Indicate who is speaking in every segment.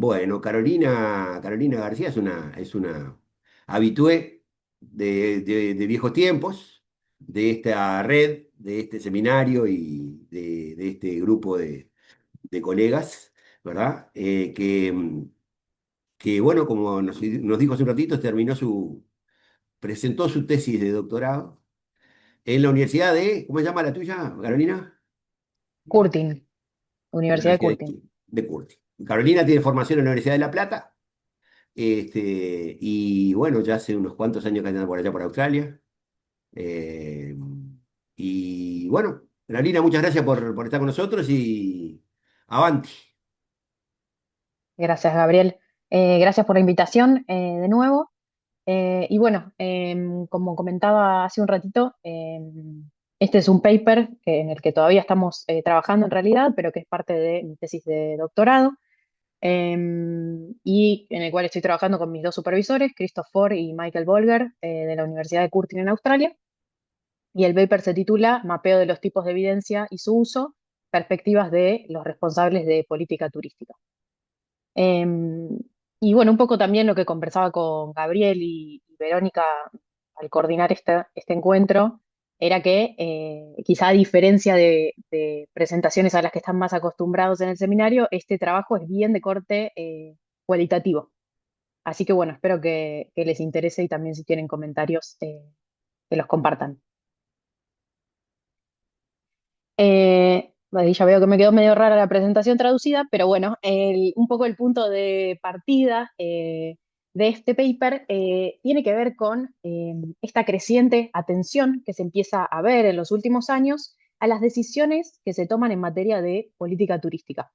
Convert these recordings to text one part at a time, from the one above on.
Speaker 1: Bueno, Carolina García es una habitué de viejos tiempos, de esta red, de este seminario y de este grupo de colegas, ¿verdad? Que, bueno, como nos dijo hace un ratito, presentó su tesis de doctorado en la Universidad ¿cómo se llama la tuya, Carolina?
Speaker 2: Curtin,
Speaker 1: La
Speaker 2: Universidad de
Speaker 1: Universidad
Speaker 2: Curtin.
Speaker 1: de Curtin. Carolina tiene formación en la Universidad de La Plata. Y bueno, ya hace unos cuantos años que andan por allá por Australia. Eh, y bueno, Carolina, muchas gracias por estar con nosotros y avanti.
Speaker 2: Gracias, Gabriel. Gracias por la invitación de nuevo. Y bueno, como comentaba hace un ratito, este es un paper en el que todavía estamos trabajando en realidad, pero que es parte de mi tesis de doctorado, y en el cual estoy trabajando con mis dos supervisores, Christoph Ford y Michael Bolger, de la Universidad de Curtin en Australia. Y el paper se titula Mapeo de los tipos de evidencia y su uso, perspectivas de los responsables de política turística. Em, y bueno, un poco también lo que conversaba con Gabriel y Verónica al coordinar este encuentro, era que quizá a diferencia de presentaciones a las que están más acostumbrados en el seminario, este trabajo es bien de corte cualitativo. Así que bueno, espero que les interese y también si tienen comentarios, que los compartan. Ahí ya veo que me quedó medio rara la presentación traducida, pero bueno, un poco el punto de partida de este paper tiene que ver con esta creciente atención que se empieza a ver en los últimos años a las decisiones que se toman en materia de política turística.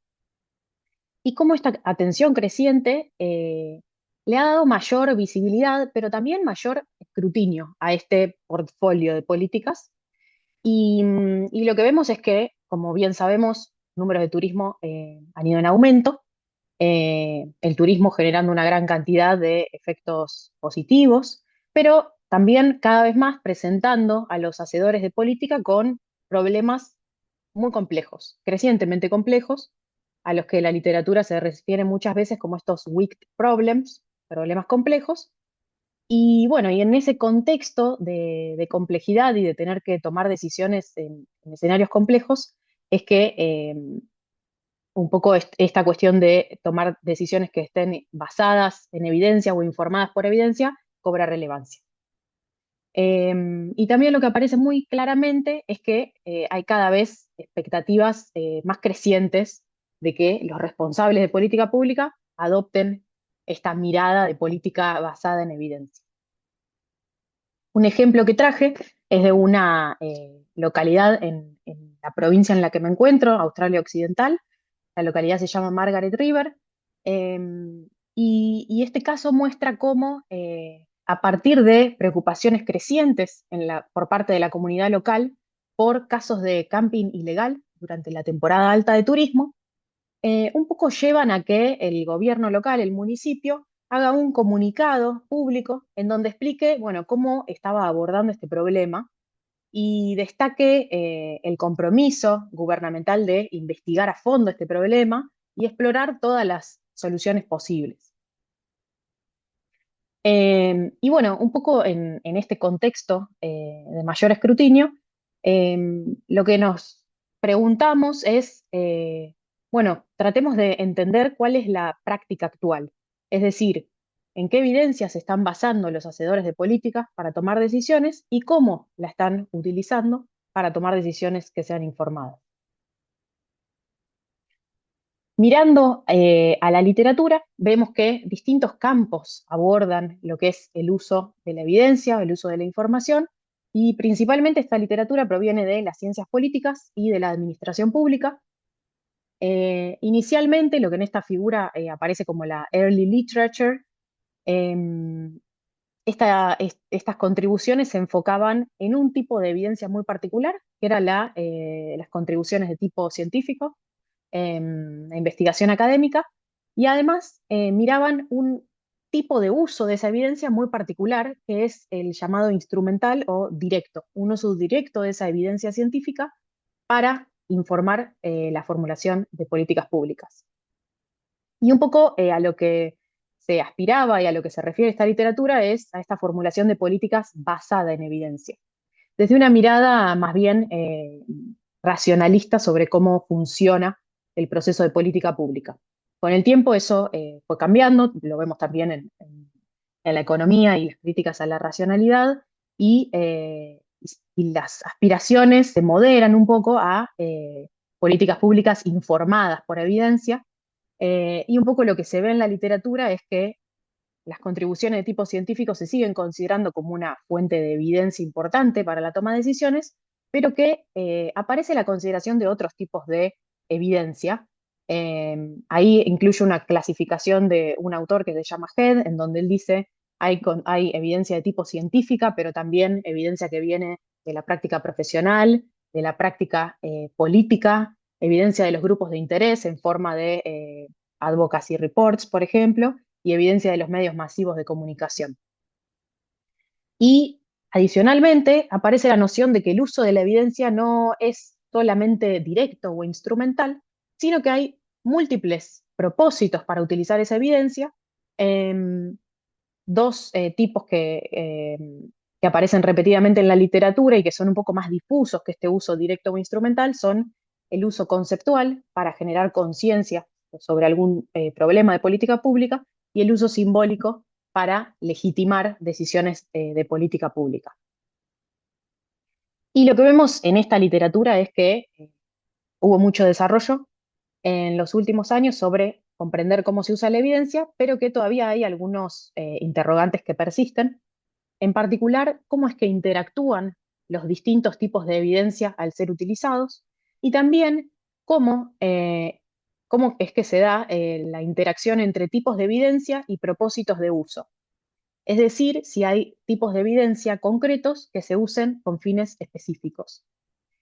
Speaker 2: Y cómo esta atención creciente le ha dado mayor visibilidad, pero también mayor escrutinio a este portfolio de políticas y lo que vemos es que, como bien sabemos, números de turismo han ido en aumento, el turismo generando una gran cantidad de efectos positivos, pero también cada vez más presentando a los hacedores de política con problemas muy complejos, crecientemente complejos, a los que la literatura se refiere muchas veces como estos weak problems, problemas complejos, y bueno, y en ese contexto de complejidad y de tener que tomar decisiones en escenarios complejos, es que un poco esta cuestión de tomar decisiones que estén basadas en evidencia o informadas por evidencia cobra relevancia. Y también lo que aparece muy claramente es que hay cada vez expectativas más crecientes de que los responsables de política pública adopten esta mirada de política basada en evidencia. Un ejemplo que traje es de una localidad en la provincia en la que me encuentro, Australia Occidental. La localidad se llama Margaret River. eh, y este caso muestra cómo, a partir de preocupaciones crecientes por parte de la comunidad local por casos de camping ilegal durante la temporada alta de turismo, un poco llevan a que el gobierno local, el municipio, haga un comunicado público en donde explique, bueno, cómo estaba abordando este problema y destaque el compromiso gubernamental de investigar a fondo este problema y explorar todas las soluciones posibles. Y bueno, un poco en este contexto de mayor escrutinio, eh, lo que nos preguntamos es, bueno, tratemos de entender cuál es la práctica actual, es decir, en qué evidencias se están basando los hacedores de políticas para tomar decisiones y cómo la están utilizando para tomar decisiones que sean informadas. Mirando a la literatura, vemos que distintos campos abordan lo que es el uso de la evidencia, el uso de la información, y principalmente esta literatura proviene de las ciencias políticas y de la administración pública. Inicialmente, lo que en esta figura aparece como la early literature, em, estas contribuciones se enfocaban en un tipo de evidencia muy particular, que era las contribuciones de tipo científico, investigación académica, y además miraban un tipo de uso de esa evidencia muy particular, que es el llamado instrumental o directo, un uso directo de esa evidencia científica para informar la formulación de políticas públicas. Y un poco a lo que se aspiraba y a lo que se refiere esta literatura es a esta formulación de políticas basada en evidencia, desde una mirada más bien racionalista sobre cómo funciona el proceso de política pública. Con el tiempo eso fue cambiando, lo vemos también en la economía y las críticas a la racionalidad, y, y las aspiraciones se moderan un poco a políticas públicas informadas por evidencia, y un poco lo que se ve en la literatura es que las contribuciones de tipo científico se siguen considerando como una fuente de evidencia importante para la toma de decisiones, pero que aparece la consideración de otros tipos de evidencia. Ahí incluye una clasificación de un autor que se llama Head, en donde él dice hay evidencia de tipo científica, pero también evidencia que viene de la práctica profesional, de la práctica política, evidencia de los grupos de interés en forma de advocacy reports, por ejemplo, y evidencia de los medios masivos de comunicación. Y adicionalmente aparece la noción de que el uso de la evidencia no es solamente directo o instrumental, sino que hay múltiples propósitos para utilizar esa evidencia. Dos tipos que aparecen repetidamente en la literatura y que son un poco más difusos que este uso directo o instrumental son el uso conceptual para generar conciencia sobre algún problema de política pública, y el uso simbólico para legitimar decisiones de política pública. Y lo que vemos en esta literatura es que hubo mucho desarrollo en los últimos años sobre comprender cómo se usa la evidencia, pero que todavía hay algunos interrogantes que persisten. En particular, cómo es que interactúan los distintos tipos de evidencia al ser utilizados, y también cómo es que se da la interacción entre tipos de evidencia y propósitos de uso. Es decir, si hay tipos de evidencia concretos que se usen con fines específicos.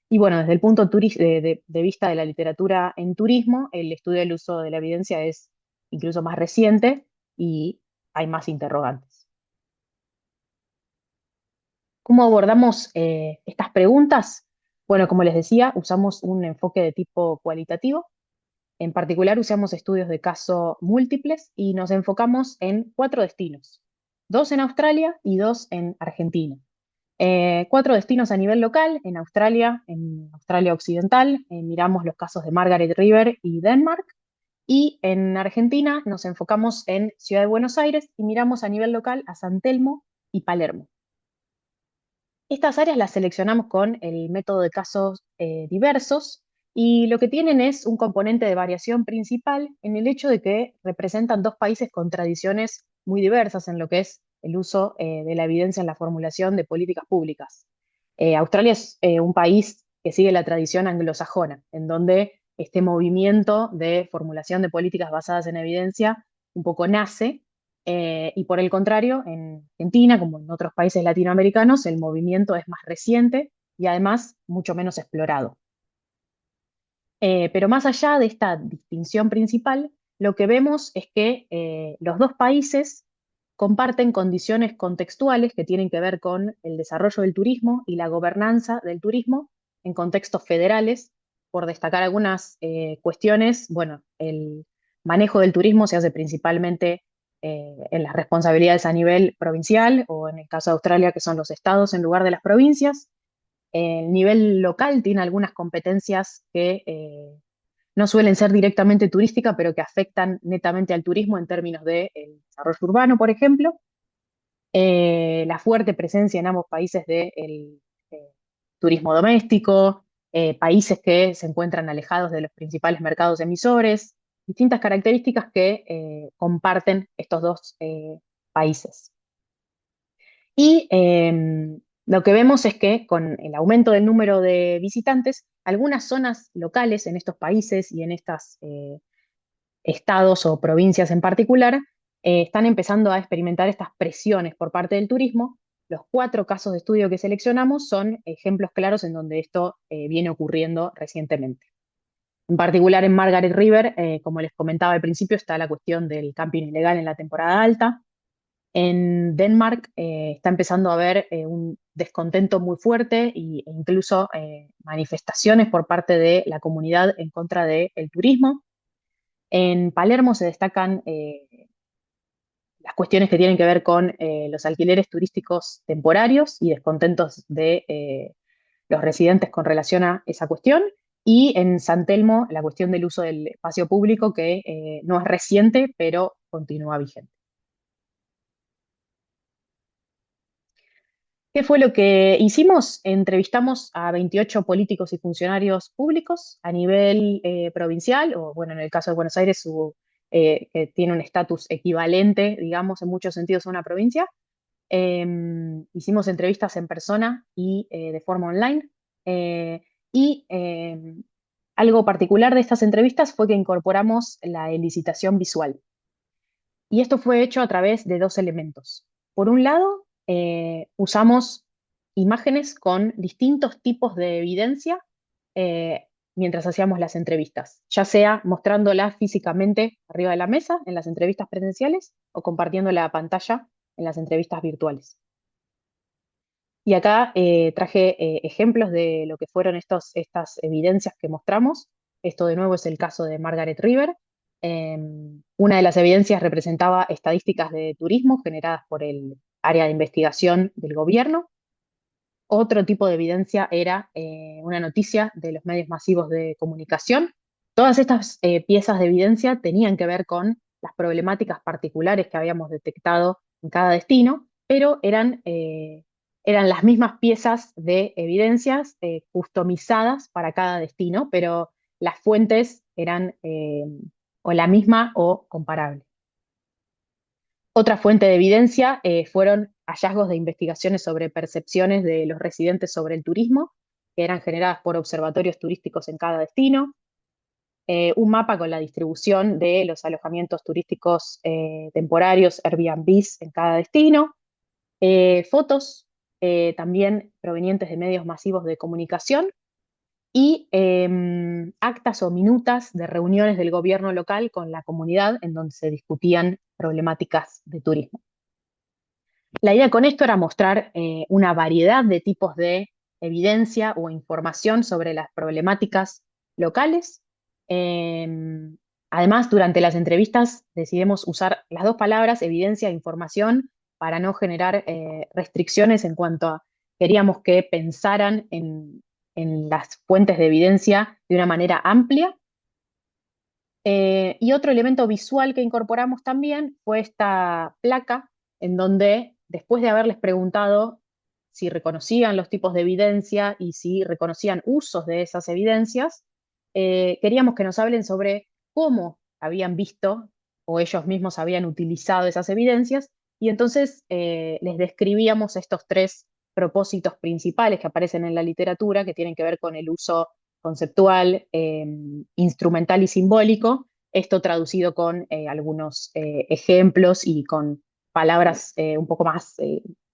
Speaker 2: Y bueno, desde el punto de vista de la literatura en turismo, el estudio del uso de la evidencia es incluso más reciente y hay más interrogantes. ¿Cómo abordamos estas preguntas? Bueno, como les decía, usamos un enfoque de tipo cualitativo. En particular, usamos estudios de caso múltiples y nos enfocamos en 4 destinos, 2 en Australia y 2 en Argentina. 4 destinos a nivel local. En Australia Occidental, miramos los casos de Margaret River y Denmark. Y en Argentina nos enfocamos en Ciudad de Buenos Aires y miramos a nivel local a San Telmo y Palermo. Estas áreas las seleccionamos con el método de casos diversos, y lo que tienen es un componente de variación principal en el hecho de que representan 2 países con tradiciones muy diversas en lo que es el uso de la evidencia en la formulación de políticas públicas. Australia es un país que sigue la tradición anglosajona, en donde este movimiento de formulación de políticas basadas en evidencia un poco nace, y por el contrario, en Argentina, como en otros países latinoamericanos, el movimiento es más reciente y además mucho menos explorado. Pero más allá de esta distinción principal, lo que vemos es que los 2 países comparten condiciones contextuales que tienen que ver con el desarrollo del turismo y la gobernanza del turismo en contextos federales. Por destacar algunas cuestiones, bueno, el manejo del turismo se hace principalmente en las responsabilidades a nivel provincial, o en el caso de Australia, que son los estados en lugar de las provincias. El nivel local tiene algunas competencias que no suelen ser directamente turísticas, pero que afectan netamente al turismo en términos de desarrollo urbano, por ejemplo. La fuerte presencia en ambos países del turismo doméstico, países que se encuentran alejados de los principales mercados emisores, distintas características que comparten estos 2 países. Y lo que vemos es que con el aumento del número de visitantes, algunas zonas locales en estos países y en estos estados o provincias en particular están empezando a experimentar estas presiones por parte del turismo. Los 4 casos de estudio que seleccionamos son ejemplos claros en donde esto viene ocurriendo recientemente. En particular en Margaret River, como les comentaba al principio, está la cuestión del camping ilegal en la temporada alta. En Denmark está empezando a haber un descontento muy fuerte e incluso manifestaciones por parte de la comunidad en contra del turismo. En Palermo se destacan las cuestiones que tienen que ver con los alquileres turísticos temporarios y descontentos de los residentes con relación a esa cuestión. Y en San Telmo, la cuestión del uso del espacio público, que no es reciente, pero continúa vigente. ¿Qué fue lo que hicimos? Entrevistamos a 28 políticos y funcionarios públicos a nivel provincial, o bueno, en el caso de Buenos Aires, que tiene un estatus equivalente, digamos, en muchos sentidos a una provincia. Hicimos entrevistas en persona y de forma online. eh, y algo particular de estas entrevistas fue que incorporamos la licitación visual. Y esto fue hecho a través de dos elementos. Por un lado, usamos imágenes con distintos tipos de evidencia eh, mientras hacíamos las entrevistas, ya sea mostrándolas físicamente arriba de la mesa en las entrevistas presenciales o compartiendo la pantalla en las entrevistas virtuales. Y acá traje ejemplos de lo que fueron estas evidencias que mostramos. Esto de nuevo es el caso de Margaret River. Una de las evidencias representaba estadísticas de turismo generadas por el área de investigación del gobierno. Otro tipo de evidencia era una noticia de los medios masivos de comunicación. Todas estas piezas de evidencia tenían que ver con las problemáticas particulares que habíamos detectado en cada destino, pero eran las mismas piezas de evidencias customizadas para cada destino, pero las fuentes eran o la misma o comparable. Otra fuente de evidencia fueron hallazgos de investigaciones sobre percepciones de los residentes sobre el turismo, que eran generadas por observatorios turísticos en cada destino, un mapa con la distribución de los alojamientos turísticos temporarios, Airbnbs en cada destino, fotos también provenientes de medios masivos de comunicación y actas o minutas de reuniones del gobierno local con la comunidad en donde se discutían problemáticas de turismo. La idea con esto era mostrar una variedad de tipos de evidencia o información sobre las problemáticas locales. Eh, Además, durante las entrevistas decidimos usar las dos palabras, evidencia e información, para no generar restricciones en cuanto a queríamos que pensaran en las fuentes de evidencia de una manera amplia. Y otro elemento visual que incorporamos también fue esta placa en donde, después de haberles preguntado si reconocían los tipos de evidencia y si reconocían usos de esas evidencias, queríamos que nos hablen sobre cómo habían visto o ellos mismos habían utilizado esas evidencias, y entonces les describíamos estos tres propósitos principales que aparecen en la literatura, que tienen que ver con el uso conceptual, instrumental y simbólico, esto traducido con algunos ejemplos y con palabras un poco más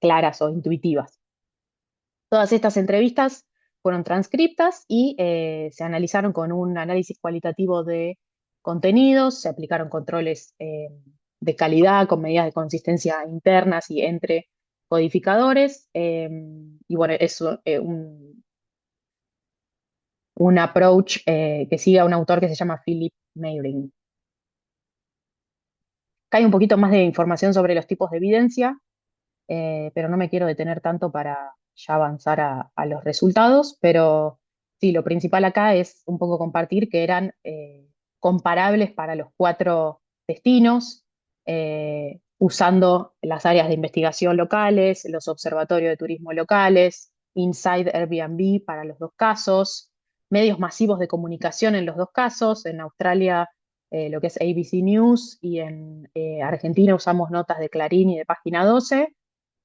Speaker 2: claras o intuitivas. Todas estas entrevistas fueron transcriptas y se analizaron con un análisis cualitativo de contenidos, se aplicaron controles de calidad con medidas de consistencia internas y entre codificadores, y bueno, es un approach que sigue a un autor que se llama Philip Meiring. Acá hay un poquito más de información sobre los tipos de evidencia, pero no me quiero detener tanto para ya avanzar a los resultados, pero sí, lo principal acá es un poco compartir que eran comparables para los cuatro destinos, usando las áreas de investigación locales, los observatorios de turismo locales, Inside Airbnb para los dos casos, medios masivos de comunicación en los dos casos. En Australia lo que es ABC News, y en Argentina usamos notas de Clarín y de Página 12,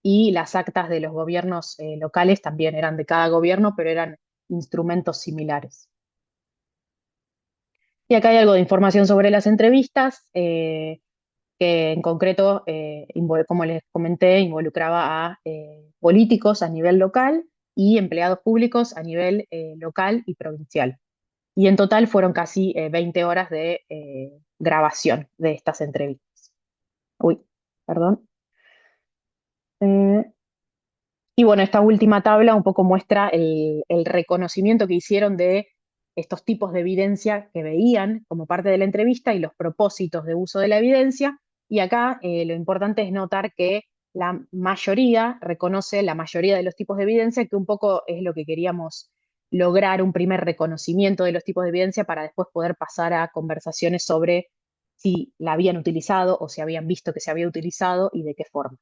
Speaker 2: y las actas de los gobiernos locales también eran de cada gobierno, pero eran instrumentos similares. Y acá hay algo de información sobre las entrevistas, que en concreto, como les comenté, involucraba a políticos a nivel local y empleados públicos a nivel local y provincial. Y en total fueron casi 20 horas de grabación de estas entrevistas. Uy, perdón. Eh, y bueno, esta última tabla un poco muestra el reconocimiento que hicieron de estos tipos de evidencia que veían como parte de la entrevista y los propósitos de uso de la evidencia. Y acá lo importante es notar que la mayoría reconoce la mayoría de los tipos de evidencia, que un poco es lo que queríamos lograr, un primer reconocimiento de los tipos de evidencia para después poder pasar a conversaciones sobre si la habían utilizado o si habían visto que se había utilizado y de qué forma.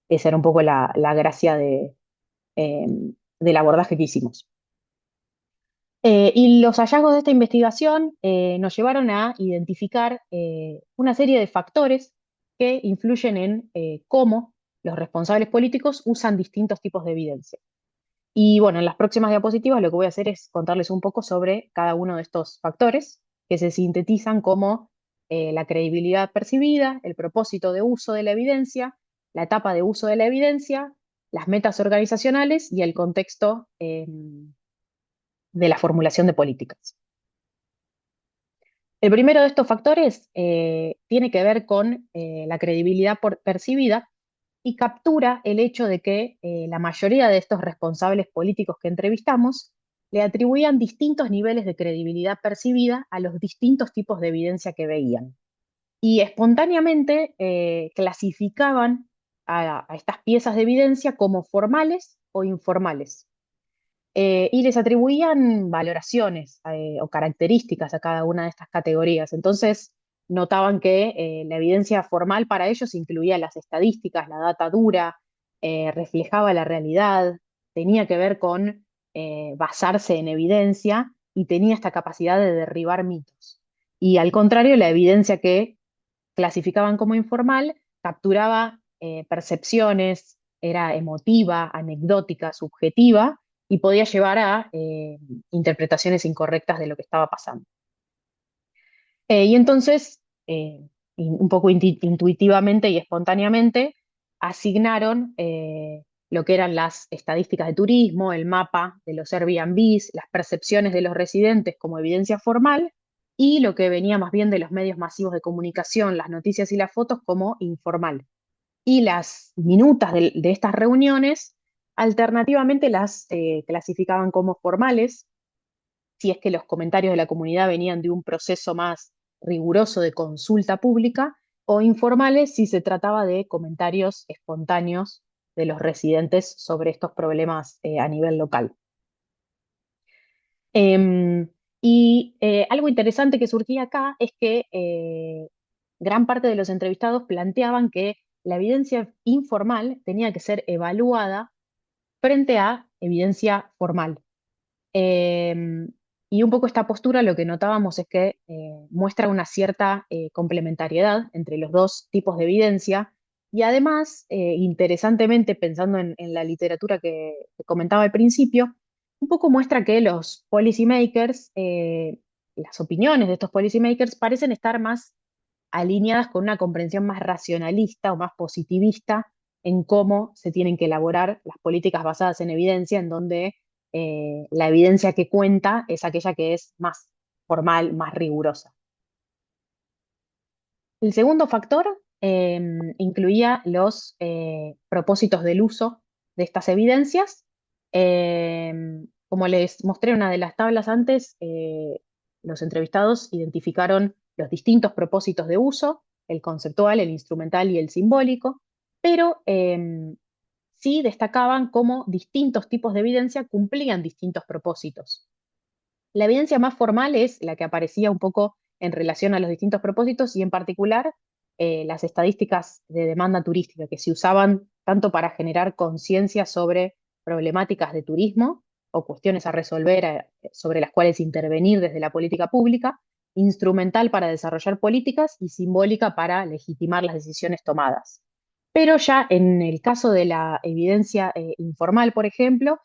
Speaker 2: Esa era un poco la gracia eh, del abordaje que hicimos. Y los hallazgos de esta investigación nos llevaron a identificar una serie de factores que influyen en cómo los responsables políticos usan distintos tipos de evidencia. Y bueno, en las próximas diapositivas lo que voy a hacer es contarles un poco sobre cada uno de estos factores que se sintetizan como la credibilidad percibida, el propósito de uso de la evidencia, la etapa de uso de la evidencia, las metas organizacionales y el contexto de la formulación de políticas. El primero de estos factores tiene que ver con la credibilidad percibida y captura el hecho de que la mayoría de estos responsables políticos que entrevistamos le atribuían distintos niveles de credibilidad percibida a los distintos tipos de evidencia que veían. Y espontáneamente clasificaban a estas piezas de evidencia como formales o informales. Y les atribuían valoraciones o características a cada una de estas categorías. Entonces, notaban que la evidencia formal para ellos incluía las estadísticas, la data dura, reflejaba la realidad, tenía que ver con basarse en evidencia y tenía esta capacidad de derribar mitos. Y al contrario, la evidencia que clasificaban como informal capturaba percepciones, era emotiva, anecdótica, subjetiva y podía llevar a interpretaciones incorrectas de lo que estaba pasando. Y entonces, un poco intuitivamente y espontáneamente, asignaron lo que eran las estadísticas de turismo, el mapa de los Airbnbs, las percepciones de los residentes como evidencia formal, y lo que venía más bien de los medios masivos de comunicación, las noticias y las fotos como informal. Y las minutas de estas reuniones, alternativamente las clasificaban como formales, si es que los comentarios de la comunidad venían de un proceso más riguroso de consulta pública, o informales si se trataba de comentarios espontáneos de los residentes sobre estos problemas a nivel local. Algo interesante que surgía acá es que gran parte de los entrevistados planteaban que la evidencia informal tenía que ser evaluada frente a evidencia formal. Eh, y un poco esta postura lo que notábamos es que muestra una cierta complementariedad entre los dos tipos de evidencia y además, interesantemente, pensando en la literatura que comentaba al principio, un poco muestra que los policymakers, las opiniones de estos policymakers parecen estar más alineadas con una comprensión más racionalista o más positivista en cómo se tienen que elaborar las políticas basadas en evidencia, en donde la evidencia que cuenta es aquella que es más formal, más rigurosa. El segundo factor incluía los propósitos del uso de estas evidencias. Como les mostré en una de las tablas antes, los entrevistados identificaron los distintos propósitos de uso, el conceptual, el instrumental y el simbólico, pero sí destacaban cómo distintos tipos de evidencia cumplían distintos propósitos. La evidencia más formal es la que aparecía un poco en relación a los distintos propósitos y en particular las estadísticas de demanda turística que se usaban tanto para generar conciencia sobre problemáticas de turismo o cuestiones a resolver sobre las cuales intervenir desde la política pública, instrumental para desarrollar políticas y simbólica para legitimar las decisiones tomadas. Pero ya en el caso de la evidencia informal, por ejemplo,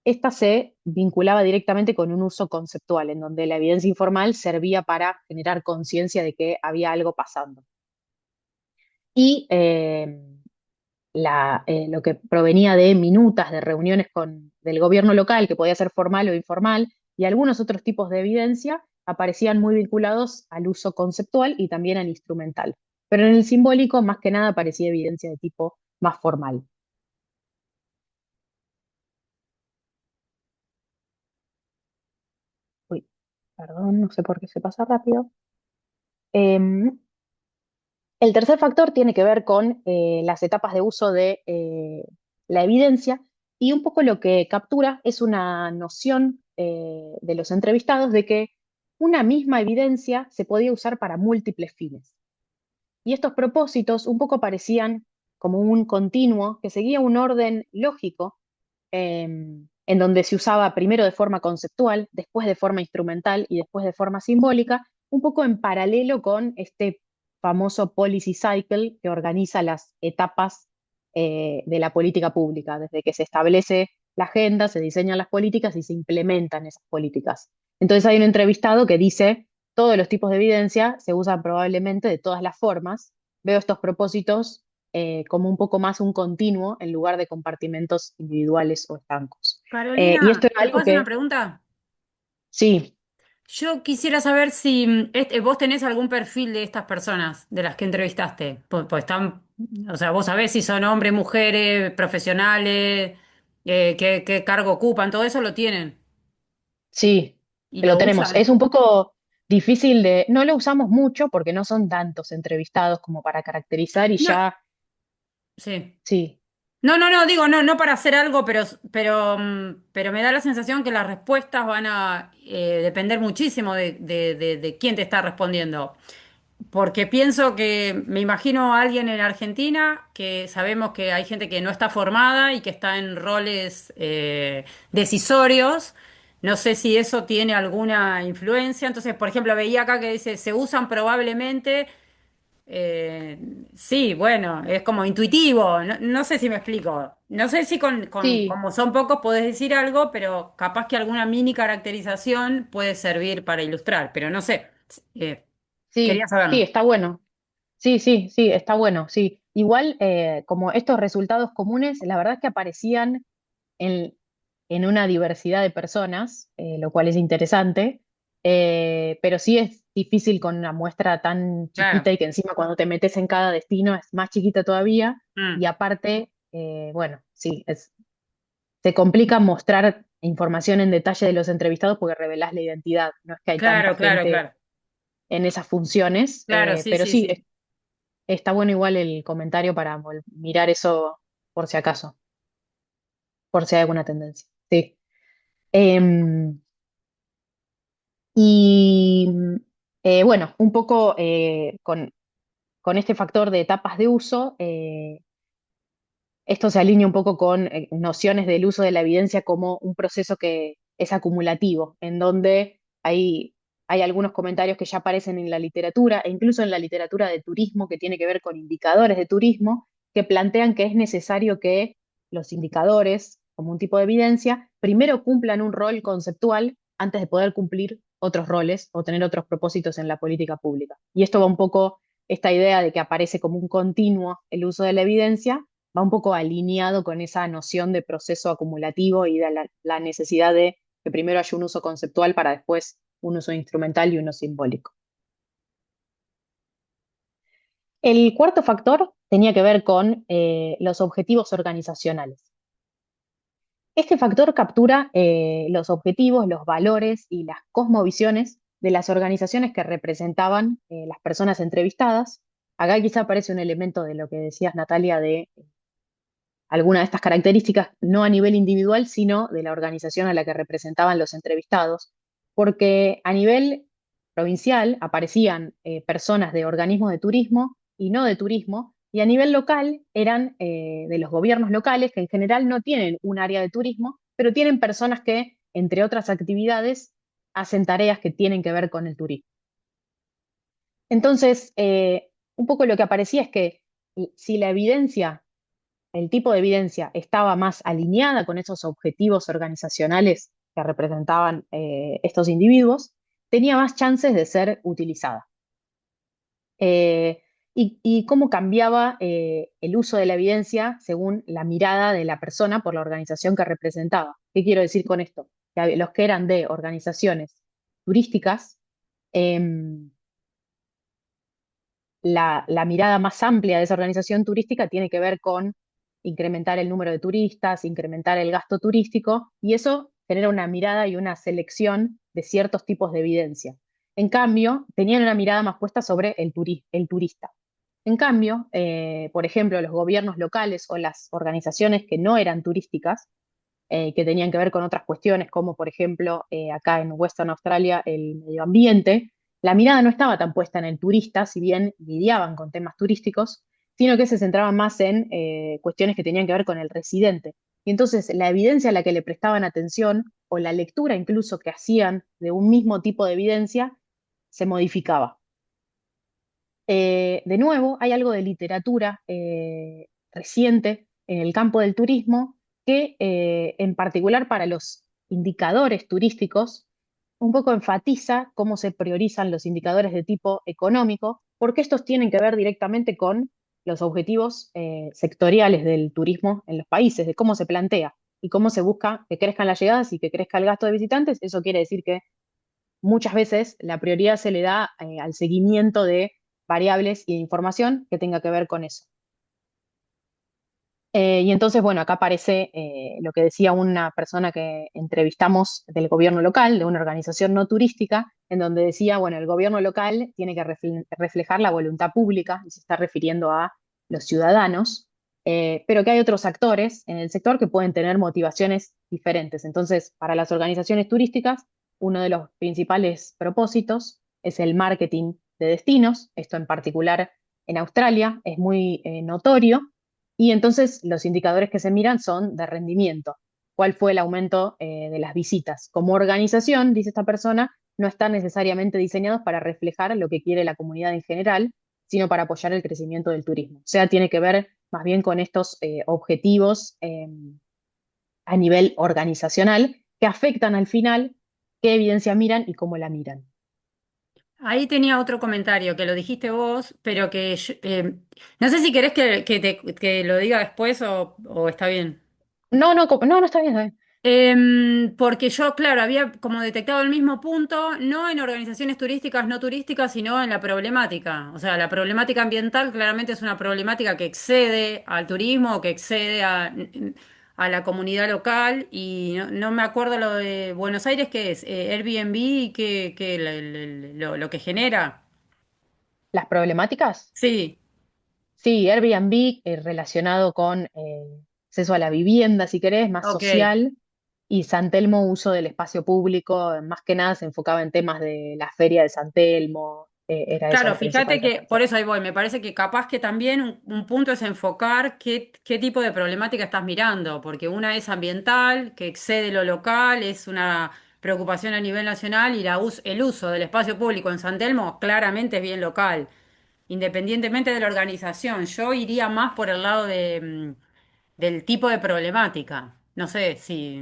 Speaker 2: esta se vinculaba directamente con un uso conceptual, en donde la evidencia informal servía para generar conciencia de que había algo pasando. Y lo que provenía de minutas de reuniones del gobierno local, que podía ser formal o informal, y algunos otros tipos de evidencia, aparecían muy vinculados al uso conceptual y también al instrumental. Pero en el simbólico, más que nada, aparecía evidencia de tipo más formal. Uy. Perdón, no sé por qué se pasa rápido. Em, el tercer factor tiene que ver con las etapas de uso de la evidencia y un poco lo que captura es una noción de los entrevistados de que una misma evidencia se podía usar para múltiples fines. Y estos propósitos un poco parecían como un continuo que seguía un orden lógico en donde se usaba primero de forma conceptual, después de forma instrumental y después de forma simbólica, un poco en paralelo con este famoso policy cycle que organiza las etapas de la política pública, desde que se establece la agenda, se diseñan las políticas y se implementan esas políticas. Entonces hay un entrevistado que dice, todos los tipos de evidencia se usan probablemente de todas las formas. Veo estos propósitos como un poco más un continuo en lugar de compartimentos individuales o estancos. Y esto
Speaker 3: Carolina,
Speaker 2: era
Speaker 3: ¿te
Speaker 2: algo
Speaker 3: puedo hacer una
Speaker 2: que,
Speaker 3: pregunta?
Speaker 2: sí,
Speaker 3: Yo quisiera saber si vos tenés algún perfil de estas personas, de las que entrevistaste. Pues están, o sea, vos sabés si son hombres, mujeres, profesionales, qué cargo ocupan, todo eso lo tienen
Speaker 2: sí,
Speaker 3: y
Speaker 2: lo
Speaker 3: lo
Speaker 2: tenemos. Es
Speaker 3: usan.
Speaker 2: un poco difícil de, no lo usamos mucho porque no son tantos entrevistados como para caracterizar y
Speaker 3: No,
Speaker 2: ya,
Speaker 3: sí.
Speaker 2: sí,
Speaker 3: No, digo, no para hacer algo, pero me da la sensación que las respuestas van a depender muchísimo de quién te está respondiendo. Porque pienso que, me imagino a alguien en Argentina, que sabemos que hay gente que no está formada y que está en roles decisorios. No sé si eso tiene alguna influencia. Entonces, por ejemplo, veía acá que dice, se usan probablemente. eh, sí, bueno, es como intuitivo. No sé si me explico. No sé si
Speaker 2: sí,
Speaker 3: como son pocos podés decir algo, pero capaz que alguna mini caracterización puede servir para ilustrar. Pero no sé. Eh, Quería
Speaker 2: sí, sí,
Speaker 3: saberlo.
Speaker 2: está bueno. Sí, sí, sí, está bueno, sí. Igual, como estos resultados comunes, la verdad es que aparecían en, en una diversidad de personas, lo cual es interesante, pero sí es difícil con una muestra tan chiquita
Speaker 3: Claro.
Speaker 2: y que encima cuando te metes en cada destino es más chiquita todavía y
Speaker 3: Mm,
Speaker 2: aparte, bueno, sí, se complica mostrar información en detalle de los entrevistados porque revelás la identidad, no es que hay tanta gente
Speaker 3: claro.
Speaker 2: en esas funciones,
Speaker 3: Claro, sí,
Speaker 2: pero
Speaker 3: sí,
Speaker 2: sí,
Speaker 3: sí.
Speaker 2: está bueno igual el comentario para mirar eso por si acaso, por si hay alguna tendencia. Sí. Em, y bueno, un poco con este factor de etapas de uso, esto se alinea un poco con nociones del uso de la evidencia como un proceso que es acumulativo, en donde hay algunos comentarios que ya aparecen en la literatura e incluso en la literatura de turismo que tiene que ver con indicadores de turismo, que plantean que es necesario que los indicadores, como un tipo de evidencia, primero cumplan un rol conceptual antes de poder cumplir otros roles o tener otros propósitos en la política pública. Y esto va un poco, esta idea de que aparece como un continuo el uso de la evidencia va un poco alineado con esa noción de proceso acumulativo y de la necesidad de que primero haya un uso conceptual para después un uso instrumental y uno simbólico. El cuarto factor tenía que ver con los objetivos organizacionales. Este factor captura los objetivos, los valores y las cosmovisiones de las organizaciones que representaban las personas entrevistadas. Acá quizá aparece un elemento de lo que decías, Natalia, de alguna de estas características, no a nivel individual, sino de la organización a la que representaban los entrevistados, porque a nivel provincial aparecían personas de organismos de turismo y no de turismo, y a nivel local eran de los gobiernos locales, que en general no tienen un área de turismo, pero tienen personas que, entre otras actividades, hacen tareas que tienen que ver con el turismo. Entonces, un poco lo que aparecía es que si la evidencia el tipo de evidencia estaba más alineada con esos objetivos organizacionales que representaban estos individuos, tenía más chances de ser utilizada. Y cómo cambiaba el uso de la evidencia según la mirada de la persona por la organización que representaba. ¿Qué quiero decir con esto? Que los que eran de organizaciones turísticas, em, la mirada más amplia de esa organización turística tiene que ver con incrementar el número de turistas, incrementar el gasto turístico, y eso genera una mirada y una selección de ciertos tipos de evidencia. En cambio, tenían una mirada más puesta sobre el turista. En cambio, por ejemplo, los gobiernos locales o las organizaciones que no eran turísticas, que tenían que ver con otras cuestiones, como por ejemplo acá en Western Australia el medio ambiente, la mirada no estaba tan puesta en el turista, si bien lidiaban con temas turísticos, sino que se centraban más en cuestiones que tenían que ver con el residente. Y entonces la evidencia a la que le prestaban atención o la lectura incluso que hacían de un mismo tipo de evidencia se modificaba. De nuevo, hay algo de literatura reciente en el campo del turismo que, en particular para los indicadores turísticos, un poco enfatiza cómo se priorizan los indicadores de tipo económico, porque estos tienen que ver directamente con los objetivos sectoriales del turismo en los países, de cómo se plantea y cómo se busca que crezcan las llegadas y que crezca el gasto de visitantes. Eso quiere decir que muchas veces la prioridad se le da al seguimiento de variables y de información que tenga que ver con eso. Y entonces, bueno, acá aparece lo que decía una persona que entrevistamos del gobierno local, de una organización no turística, en donde decía, bueno, el gobierno local tiene que reflejar la voluntad pública, y se está refiriendo a los ciudadanos, pero que hay otros actores en el sector que pueden tener motivaciones diferentes. Entonces, para las organizaciones turísticas, uno de los principales propósitos es el marketing de destinos, esto en particular en Australia es muy notorio, y entonces los indicadores que se miran son de rendimiento. ¿Cuál fue el aumento de las visitas? Como organización, dice esta persona, no están necesariamente diseñados para reflejar lo que quiere la comunidad en general, sino para apoyar el crecimiento del turismo. O sea, tiene que ver más bien con estos objetivos a nivel organizacional que afectan al final qué evidencia miran y cómo la miran.
Speaker 3: Ahí tenía otro comentario que lo dijiste vos, pero no sé si querés que lo diga después o está bien.
Speaker 2: No, no, no, no está bien, está bien.
Speaker 3: Porque yo, claro, había como detectado el mismo punto, no en organizaciones turísticas, no turísticas, sino en la problemática. O sea, la problemática ambiental claramente es una problemática que excede al turismo, que excede a la comunidad local, y no me acuerdo lo de Buenos Aires, ¿qué es? Airbnb y lo que genera.
Speaker 2: Las problemáticas.
Speaker 3: Sí,
Speaker 2: Sí, Airbnb relacionado con acceso a la vivienda, si querés, más
Speaker 3: ok.
Speaker 2: social, y San Telmo uso del espacio público, más que nada se enfocaba en temas de la feria de San Telmo, era eso
Speaker 3: Claro,
Speaker 2: la principal
Speaker 3: fíjate que, por
Speaker 2: referencia.
Speaker 3: eso ahí voy, me parece que capaz que también un punto es enfocar qué tipo de problemática estás mirando, porque una es ambiental, que excede lo local, es una preocupación a nivel nacional, y el uso del espacio público en San Telmo claramente es bien local, independientemente de la organización. Yo iría más por el lado del tipo de problemática. No sé si...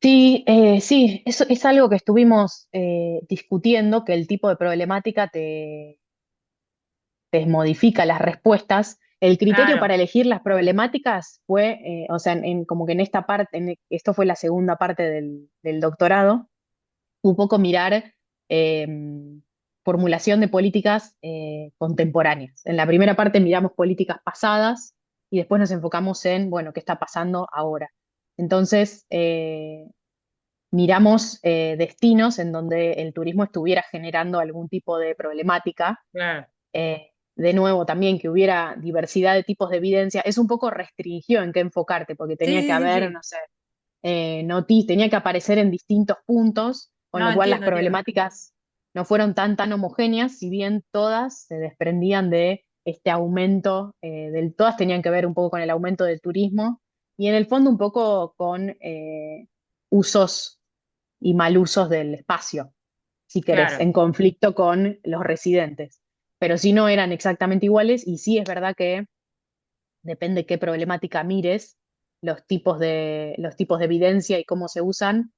Speaker 2: Sí, sí, eso es algo que estuvimos discutiendo, que el tipo de problemática te modifica las respuestas. El criterio
Speaker 3: Claro,
Speaker 2: para elegir las problemáticas fue, o sea, como que en esta parte, esto fue la segunda parte del doctorado, un poco mirar eh, formulación de políticas contemporáneas. En la primera parte miramos políticas pasadas y después nos enfocamos en, bueno, qué está pasando ahora. Entonces, miramos destinos en donde el turismo estuviera generando algún tipo de problemática.
Speaker 3: claro.
Speaker 2: De nuevo, también que hubiera diversidad de tipos de evidencia. Es un poco restringido en qué enfocarte, porque
Speaker 3: Sí,
Speaker 2: tenía que
Speaker 3: sí, sí,
Speaker 2: haber,
Speaker 3: sí.
Speaker 2: no sé, tenía que aparecer en distintos puntos, con
Speaker 3: No,
Speaker 2: lo cual las
Speaker 3: entiendo, entiendo.
Speaker 2: problemáticas no fueron tan homogéneas, si bien todas se desprendían de este aumento, todas tenían que ver un poco con el aumento del turismo y en el fondo un poco con usos y mal usos del espacio, si querés,
Speaker 3: Claro.
Speaker 2: en conflicto con los residentes. Pero sí no eran exactamente iguales y sí es verdad que depende qué problemática mires, los tipos de evidencia y cómo se usan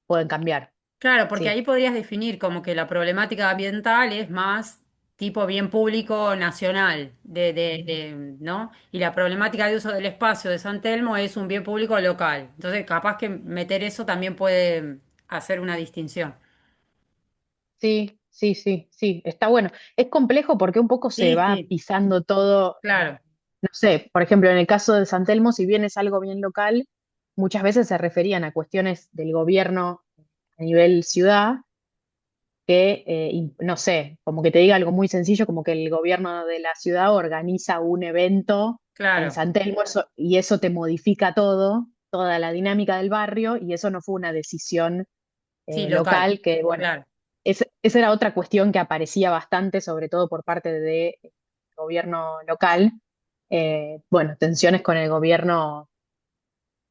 Speaker 2: pueden cambiar.
Speaker 3: Claro, porque
Speaker 2: Sí,
Speaker 3: ahí podrías definir como que la problemática ambiental es más tipo bien público nacional, ¿no? Y la problemática de uso del espacio de San Telmo es un bien público local. Entonces, capaz que meter eso también puede hacer una distinción.
Speaker 2: sí, sí, sí, sí, está bueno. Es complejo porque un poco se
Speaker 3: Sí,
Speaker 2: va
Speaker 3: sí,
Speaker 2: pisando todo.
Speaker 3: claro.
Speaker 2: No sé, por ejemplo, en el caso de San Telmo, si bien es algo bien local, muchas veces se referían a cuestiones del gobierno a nivel ciudad, que, no sé, como que te diga algo muy sencillo, como que el gobierno de la ciudad organiza un evento en
Speaker 3: Claro,
Speaker 2: San Telmo y eso te modifica todo, toda la dinámica del barrio, y eso no fue una decisión
Speaker 3: sí, local,
Speaker 2: local, que bueno,
Speaker 3: claro,
Speaker 2: esa era otra cuestión que aparecía bastante, sobre todo por parte del gobierno local. Bueno, tensiones con el gobierno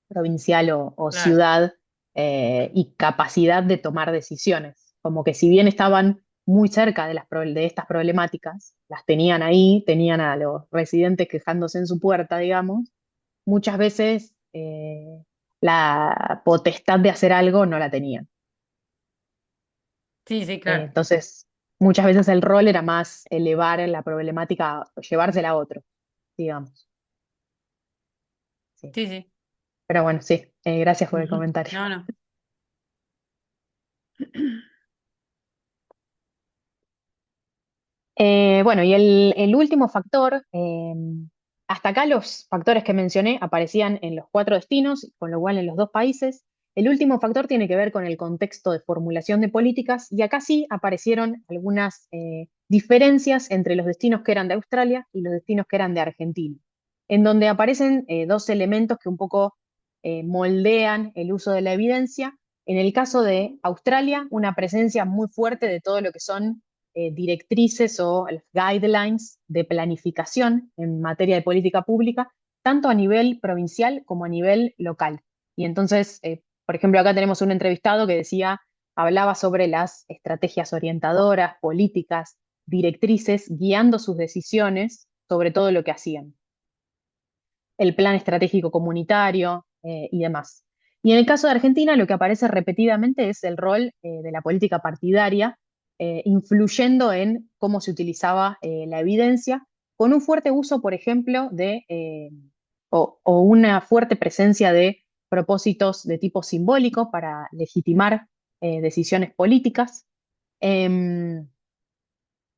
Speaker 2: provincial o
Speaker 3: claro,
Speaker 2: ciudad, y capacidad de tomar decisiones. Como que si bien estaban muy cerca de estas problemáticas, las tenían ahí, tenían a los residentes quejándose en su puerta, digamos, muchas veces la potestad de hacer algo no la tenían.
Speaker 3: sí, sí, claro,
Speaker 2: Entonces, muchas veces el rol era más elevar la problemática, llevársela a otro, digamos. Sí.
Speaker 3: sí, sí.
Speaker 2: Pero bueno, sí, gracias por el
Speaker 3: Ujú.
Speaker 2: comentario.
Speaker 3: No, no.
Speaker 2: Bueno, y el último factor, hasta acá los factores que mencioné aparecían en los cuatro destinos, con lo cual en los dos países. El último factor tiene que ver con el contexto de formulación de políticas, y acá sí aparecieron algunas diferencias entre los destinos que eran de Australia y los destinos que eran de Argentina, en donde aparecen dos elementos que un poco moldean el uso de la evidencia. En el caso de Australia, una presencia muy fuerte de todo lo que son directrices o las guidelines de planificación en materia de política pública, tanto a nivel provincial como a nivel local. Y entonces, por ejemplo, acá tenemos un entrevistado que decía, hablaba sobre las estrategias orientadoras, políticas, directrices, guiando sus decisiones sobre todo lo que hacían, el plan estratégico comunitario y demás. Y en el caso de Argentina, lo que aparece repetidamente es el rol de la política partidaria, influyendo en cómo se utilizaba la evidencia, con un fuerte uso, por ejemplo, o una fuerte presencia de propósitos de tipo simbólico para legitimar decisiones políticas, em,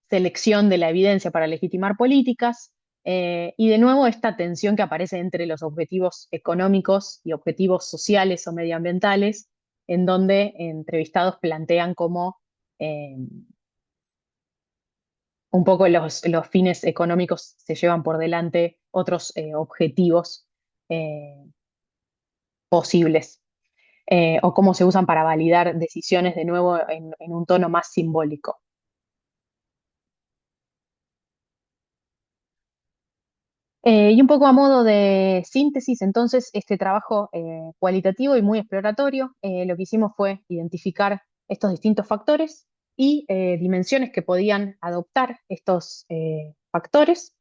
Speaker 2: selección de la evidencia para legitimar políticas, y de nuevo esta tensión que aparece entre los objetivos económicos y objetivos sociales o medioambientales, en donde entrevistados plantean cómo un poco los fines económicos se llevan por delante otros objetivos eh, posibles, o cómo se usan para validar decisiones de nuevo en un tono más simbólico. Y un poco a modo de síntesis, entonces, este trabajo cualitativo y muy exploratorio, lo que hicimos fue identificar estos distintos factores y dimensiones que podían adoptar estos factores.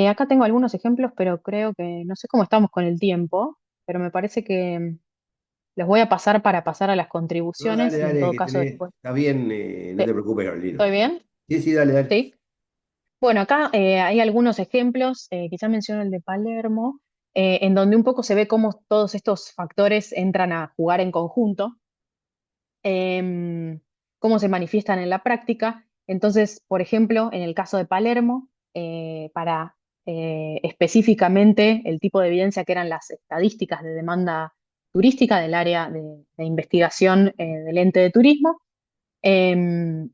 Speaker 2: Acá tengo algunos ejemplos, pero creo que no sé cómo estamos con el tiempo, pero me parece que los voy a pasar para pasar a las
Speaker 1: No, dale,
Speaker 2: contribuciones y en
Speaker 1: dale,
Speaker 2: todo
Speaker 1: que
Speaker 2: caso
Speaker 1: tenés,
Speaker 2: después.
Speaker 1: está bien, no te preocupes, Carolina.
Speaker 2: ¿Estoy bien?
Speaker 1: Sí, sí, dale, dale.
Speaker 2: ¿Sí? Bueno, acá hay algunos ejemplos, quizá menciono el de Palermo, en donde un poco se ve cómo todos estos factores entran a jugar en conjunto, em, cómo se manifiestan en la práctica. Entonces, por ejemplo, en el caso de Palermo, para específicamente el tipo de evidencia que eran las estadísticas de demanda turística del área de investigación del ente de turismo, em,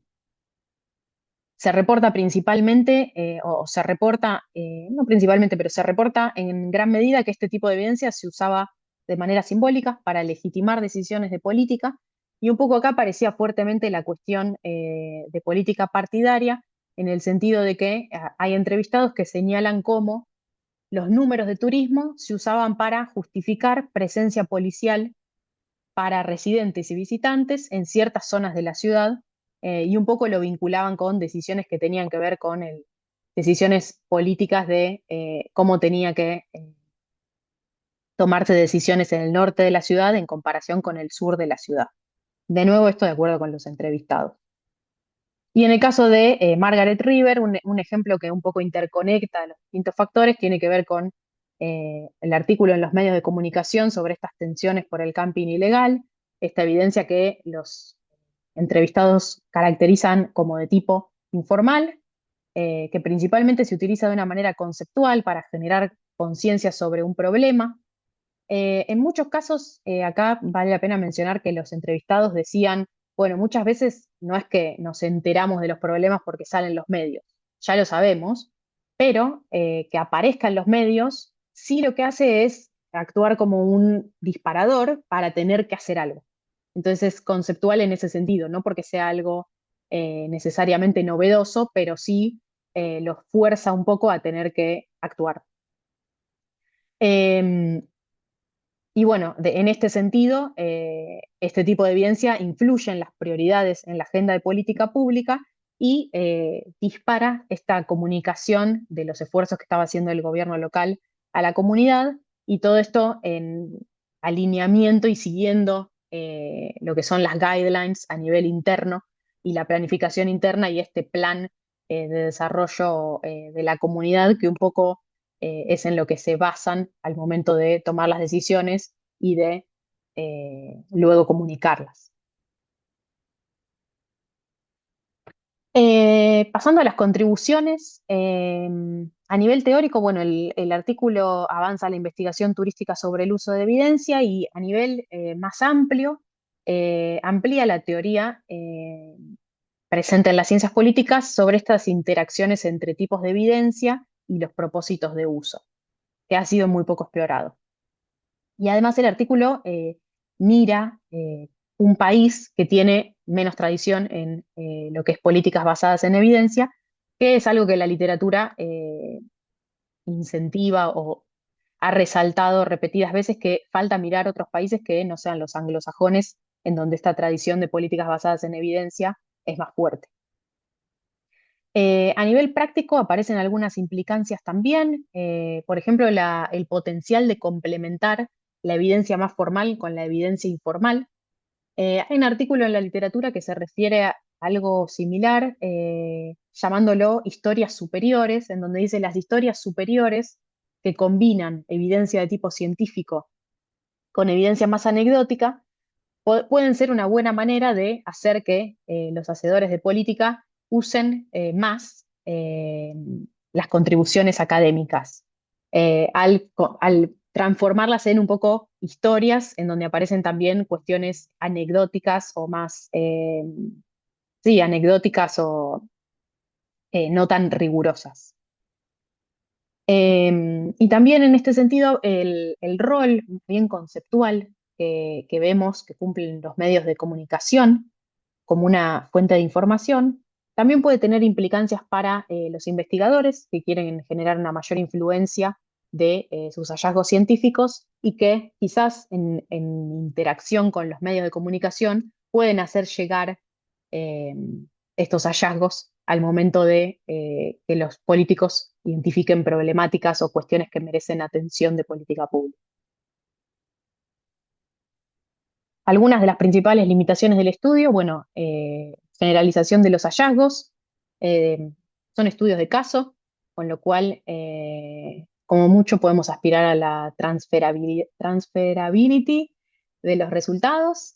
Speaker 2: se reporta principalmente, o se reporta, no principalmente, pero se reporta en gran medida que este tipo de evidencia se usaba de manera simbólica para legitimar decisiones de política, y un poco acá aparecía fuertemente la cuestión de política partidaria, en el sentido de que hay entrevistados que señalan cómo los números de turismo se usaban para justificar presencia policial para residentes y visitantes en ciertas zonas de la ciudad, y un poco lo vinculaban con decisiones que tenían que ver con decisiones políticas de cómo tenía que tomarse decisiones en el norte de la ciudad en comparación con el sur de la ciudad. De nuevo, esto de acuerdo con los entrevistados. Y en el caso de Margaret River, un ejemplo que un poco interconecta los distintos factores, tiene que ver con el artículo en los medios de comunicación sobre estas tensiones por el camping ilegal, esta evidencia que los entrevistados caracterizan como de tipo informal, que principalmente se utiliza de una manera conceptual para generar conciencia sobre un problema, En muchos casos, acá vale la pena mencionar que los entrevistados decían, bueno, muchas veces no es que nos enteramos de los problemas porque salen los medios, ya lo sabemos, pero que aparezca en los medios, sí lo que hace es actuar como un disparador para tener que hacer algo. Entonces es conceptual en ese sentido, no porque sea algo necesariamente novedoso, pero sí los fuerza un poco a tener que actuar. Em, y bueno, en este sentido, este tipo de evidencia influye en las prioridades en la agenda de política pública y dispara esta comunicación de los esfuerzos que estaba haciendo el gobierno local a la comunidad, y todo esto en alineamiento y siguiendo lo que son las guidelines a nivel interno y la planificación interna y este plan de desarrollo de la comunidad, que un poco es en lo que se basan al momento de tomar las decisiones y de luego comunicarlas. Pasando a las contribuciones, a nivel teórico, bueno, el artículo avanza la investigación turística sobre el uso de evidencia, y a nivel más amplio, amplía la teoría presente en las ciencias políticas sobre estas interacciones entre tipos de evidencia y los propósitos de uso, que ha sido muy poco explorado. Y además el artículo mira un país que tiene menos tradición en lo que es políticas basadas en evidencia, que es algo que la literatura incentiva o ha resaltado repetidas veces, que falta mirar otros países que no sean los anglosajones, en donde esta tradición de políticas basadas en evidencia es más fuerte. A nivel práctico aparecen algunas implicancias también, por ejemplo, el potencial de complementar la evidencia más formal con la evidencia informal. Hay un artículo en la literatura que se refiere a algo similar, llamándolo historias superiores, en donde dice las historias superiores que combinan evidencia de tipo científico con evidencia más anecdótica, pueden ser una buena manera de hacer que los hacedores de política usen más las contribuciones académicas, al transformarlas en un poco historias en donde aparecen también cuestiones anecdóticas o más, sí, anecdóticas o no tan rigurosas. Y también en este sentido, el rol bien conceptual que vemos que cumplen los medios de comunicación como una fuente de información, también puede tener implicancias para los investigadores que quieren generar una mayor influencia de sus hallazgos científicos, y que quizás en interacción con los medios de comunicación pueden hacer llegar eh, estos hallazgos al momento de que los políticos identifiquen problemáticas o cuestiones que merecen atención de política pública. Algunas de las principales limitaciones del estudio, bueno, generalización de los hallazgos, eh, son estudios de caso, con lo cual, como mucho, podemos aspirar a la transferability de los resultados,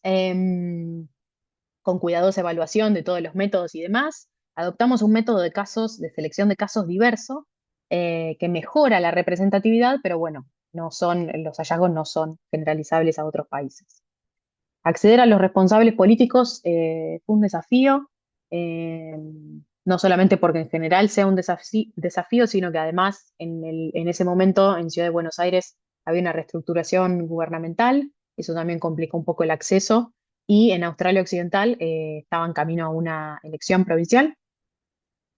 Speaker 2: con cuidadosa evaluación de todos los métodos y demás. Adoptamos un método de casos, de selección de casos diverso, que mejora la representatividad, pero bueno, los hallazgos no son generalizables a otros países. Acceder a los responsables políticos fue un desafío, eh, no solamente porque en general sea un desafío, sino que además en ese momento en Ciudad de Buenos Aires había una reestructuración gubernamental, eso también complicó un poco el acceso, y en Australia Occidental estaban camino a una elección provincial,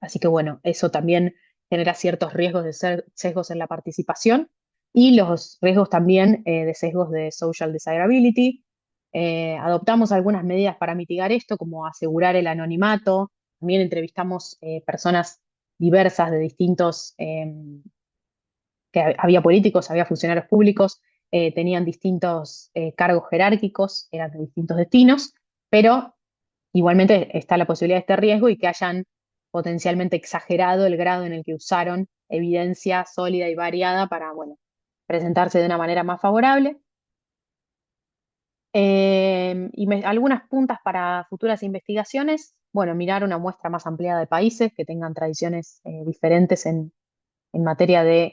Speaker 2: así que bueno, eso también genera ciertos riesgos de sesgos en la participación, y los riesgos también de sesgos de social desirability. Adoptamos algunas medidas para mitigar esto, como asegurar el anonimato. También entrevistamos personas diversas de distintos, que había políticos, había funcionarios públicos, tenían distintos cargos jerárquicos, eran de distintos destinos, pero igualmente está la posibilidad de este riesgo y que hayan potencialmente exagerado el grado en el que usaron evidencia sólida y variada para, bueno, presentarse de una manera más favorable. Algunas puntas para futuras investigaciones, bueno, mirar una muestra más ampliada de países que tengan tradiciones diferentes en materia de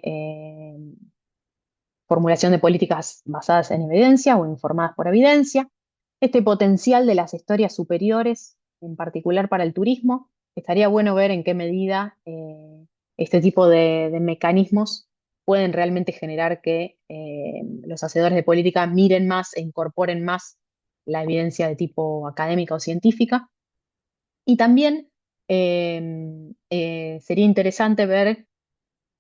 Speaker 2: formulación de políticas basadas en evidencia o informadas por evidencia, este potencial de las historias superiores, en particular para el turismo. Estaría bueno ver en qué medida este tipo de mecanismos pueden realmente generar que los hacedores de política miren más e incorporen más la evidencia de tipo académica o científica. Y también sería interesante ver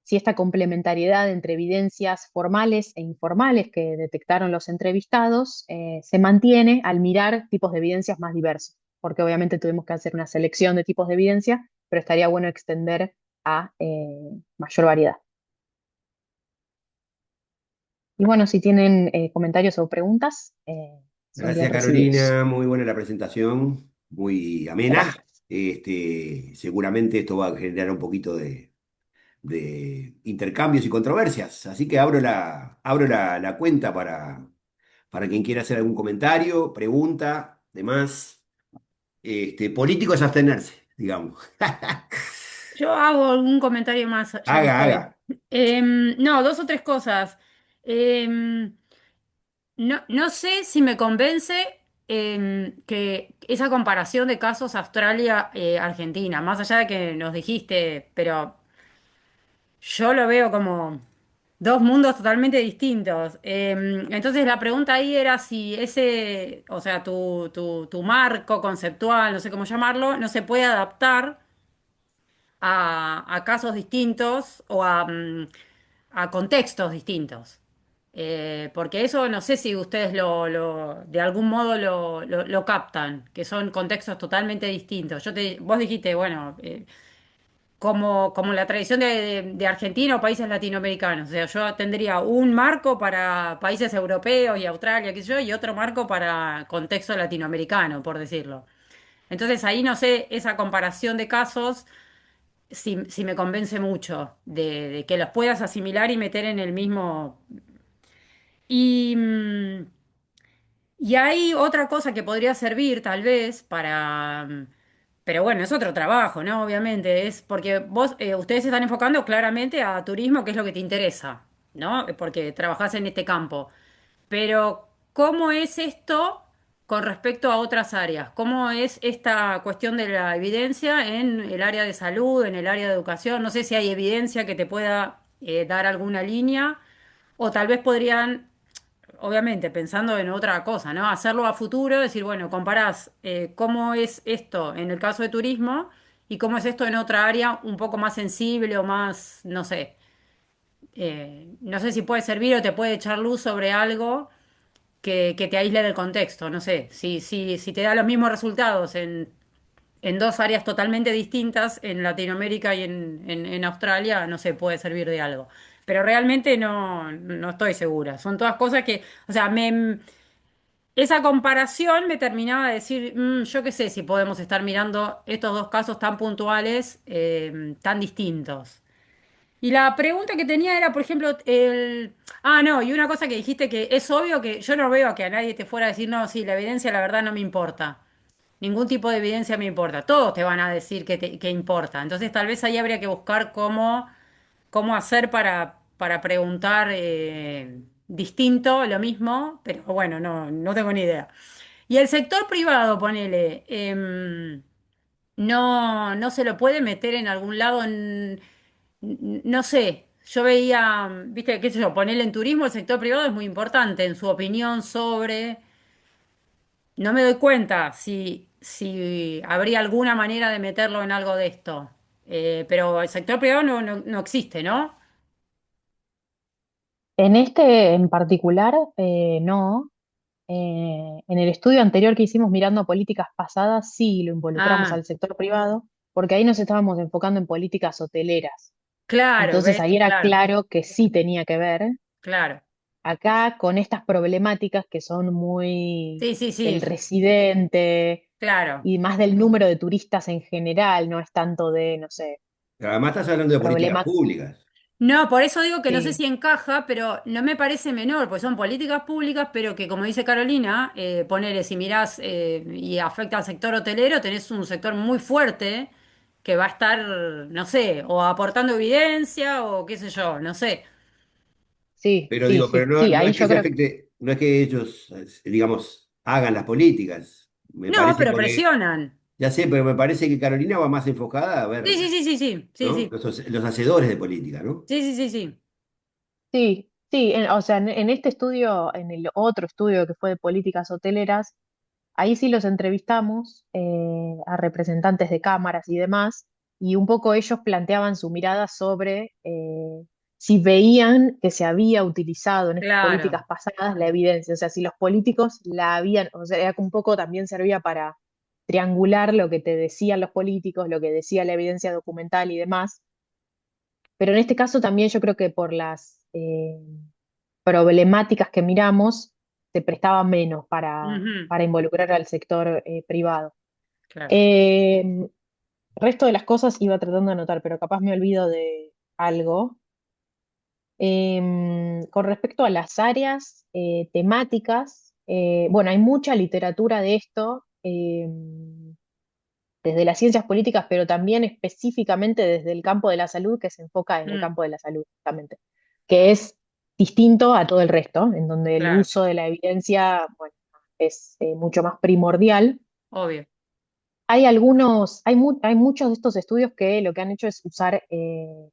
Speaker 2: si esta complementariedad entre evidencias formales e informales que detectaron los entrevistados se mantiene al mirar tipos de evidencias más diversos, porque obviamente tuvimos que hacer una selección de tipos de evidencia, pero estaría bueno extender a mayor variedad. Y bueno, si tienen comentarios o preguntas, son bien
Speaker 1: Gracias,
Speaker 2: recibidos.
Speaker 1: Carolina. Muy buena la presentación, muy amena.
Speaker 2: Gracias.
Speaker 1: Seguramente esto va a generar un poquito de intercambios y controversias. Así que abro la cuenta para quien quiera hacer algún comentario, pregunta, demás. Político es abstenerse, digamos.
Speaker 3: Yo hago algún comentario más, ya que
Speaker 1: Haga,
Speaker 3: estoy.
Speaker 1: haga.
Speaker 3: No, dos o tres cosas. Em, no sé si me convence que esa comparación de casos Australia-Argentina, más allá de que nos dijiste, pero yo lo veo como dos mundos totalmente distintos. Entonces la pregunta ahí era si ese, o sea, tu marco conceptual, no sé cómo llamarlo, no se puede adaptar a casos distintos o a contextos distintos. Porque eso no sé si ustedes de algún modo lo captan, que son contextos totalmente distintos. Vos dijiste, bueno, como la tradición de Argentina o países latinoamericanos. O sea, yo tendría un marco para países europeos y Australia, qué sé yo, y otro marco para contexto latinoamericano, por decirlo. Entonces ahí no sé, esa comparación de casos si me convence mucho de que los puedas asimilar y meter en el mismo. Y, y hay otra cosa que podría servir tal vez pero bueno, es otro trabajo, ¿no? Obviamente, es porque ustedes se están enfocando claramente a turismo, que es lo que te interesa, ¿no? Porque trabajás en este campo. Pero, ¿cómo es esto con respecto a otras áreas? ¿Cómo es esta cuestión de la evidencia en el área de salud, en el área de educación? No sé si hay evidencia que te pueda dar alguna línea, o tal vez podrían, obviamente, pensando en otra cosa, ¿no? Hacerlo a futuro, decir, bueno, comparás cómo es esto en el caso de turismo y cómo es esto en otra área un poco más sensible o más, no sé. No sé si puede servir o te puede echar luz sobre algo que te aísle del contexto. No sé, si te da los mismos resultados en dos áreas totalmente distintas, en Latinoamérica y en Australia, no sé, puede servir de algo. Pero realmente no estoy segura. Son todas cosas que, o sea, esa comparación me terminaba de decir, yo qué sé si podemos estar mirando estos dos casos tan puntuales, tan distintos. Y la pregunta que tenía era, por ejemplo, Ah, no, y una cosa que dijiste que es obvio que yo no veo que a nadie te fuera a decir, no, sí, la evidencia la verdad no me importa. Ningún tipo de evidencia me importa. Todos te van a decir que importa. Entonces tal vez ahí habría que buscar cómo hacer para preguntar distinto lo mismo, pero bueno, no tengo ni idea. Y el sector privado, ponele, no se lo puede meter en algún lado, no sé. Yo veía, viste, qué sé yo, ponerle en turismo, el sector privado es muy importante en su opinión sobre. No me doy cuenta si habría alguna manera de meterlo en algo de esto. Pero el sector privado no existe, ¿no?
Speaker 2: En este en particular, no. En el estudio anterior que hicimos mirando políticas pasadas, sí lo involucramos
Speaker 3: Ah,
Speaker 2: al sector privado, porque ahí nos estábamos enfocando en políticas hoteleras.
Speaker 3: claro,
Speaker 2: Entonces
Speaker 3: ¿ves?
Speaker 2: ahí era
Speaker 3: Claro,
Speaker 2: claro que sí tenía que ver.
Speaker 3: claro.
Speaker 2: Acá con estas problemáticas que son muy
Speaker 3: Sí, sí,
Speaker 2: del
Speaker 3: sí,
Speaker 2: residente
Speaker 3: claro.
Speaker 2: y más del número de turistas en general, no es tanto de, no sé,
Speaker 1: Además estás hablando de políticas
Speaker 2: problemas.
Speaker 1: públicas.
Speaker 3: No, por eso digo que no sé
Speaker 2: Sí,
Speaker 3: si encaja, pero no me parece menor, porque son políticas públicas, pero que como dice Carolina, ponele, si mirás y afecta al sector hotelero, tenés un sector muy fuerte que va a estar, no sé, o aportando evidencia o qué sé yo, no sé.
Speaker 2: Sí,
Speaker 1: Pero
Speaker 2: sí,
Speaker 1: digo, pero
Speaker 2: sí,
Speaker 1: no,
Speaker 2: sí,
Speaker 1: no
Speaker 2: ahí
Speaker 1: es que
Speaker 2: yo
Speaker 1: se
Speaker 2: creo que
Speaker 1: afecte, no es que ellos, digamos, hagan las políticas. Me
Speaker 3: No,
Speaker 1: parece
Speaker 3: pero
Speaker 1: porque,
Speaker 3: presionan.
Speaker 1: ya sé, pero me parece que Carolina va más enfocada a
Speaker 3: Sí, sí,
Speaker 1: ver,
Speaker 3: sí, sí, sí, sí,
Speaker 1: ¿no?
Speaker 3: sí,
Speaker 1: Los hacedores de política, ¿no?
Speaker 3: sí, sí, sí, sí.
Speaker 2: sí, sí, o sea, en este estudio, en el otro estudio que fue de políticas hoteleras, ahí sí los entrevistamos a representantes de cámaras y demás, y un poco ellos planteaban su mirada sobre si veían que se había utilizado en estas políticas
Speaker 3: Claro,
Speaker 2: pasadas la evidencia, o sea, si los políticos la habían, o sea, era que un poco también servía para triangular lo que te decían los políticos, lo que decía la evidencia documental y demás, pero en este caso también yo creo que por las problemáticas que miramos, se prestaba menos
Speaker 3: ujú,
Speaker 2: para involucrar al sector privado.
Speaker 3: claro.
Speaker 2: Eh, resto de las cosas iba tratando de anotar, pero capaz me olvido de algo. Con respecto a las áreas temáticas, bueno, hay mucha literatura de esto, desde las ciencias políticas, pero también específicamente desde el campo de la salud, que se enfoca en el
Speaker 3: Mm,
Speaker 2: campo de la salud, justamente, que es distinto a todo el resto, en donde el
Speaker 3: claro,
Speaker 2: uso de la evidencia, bueno, es mucho más primordial.
Speaker 3: obvio.
Speaker 2: Hay muchos de estos estudios que lo que han hecho es usar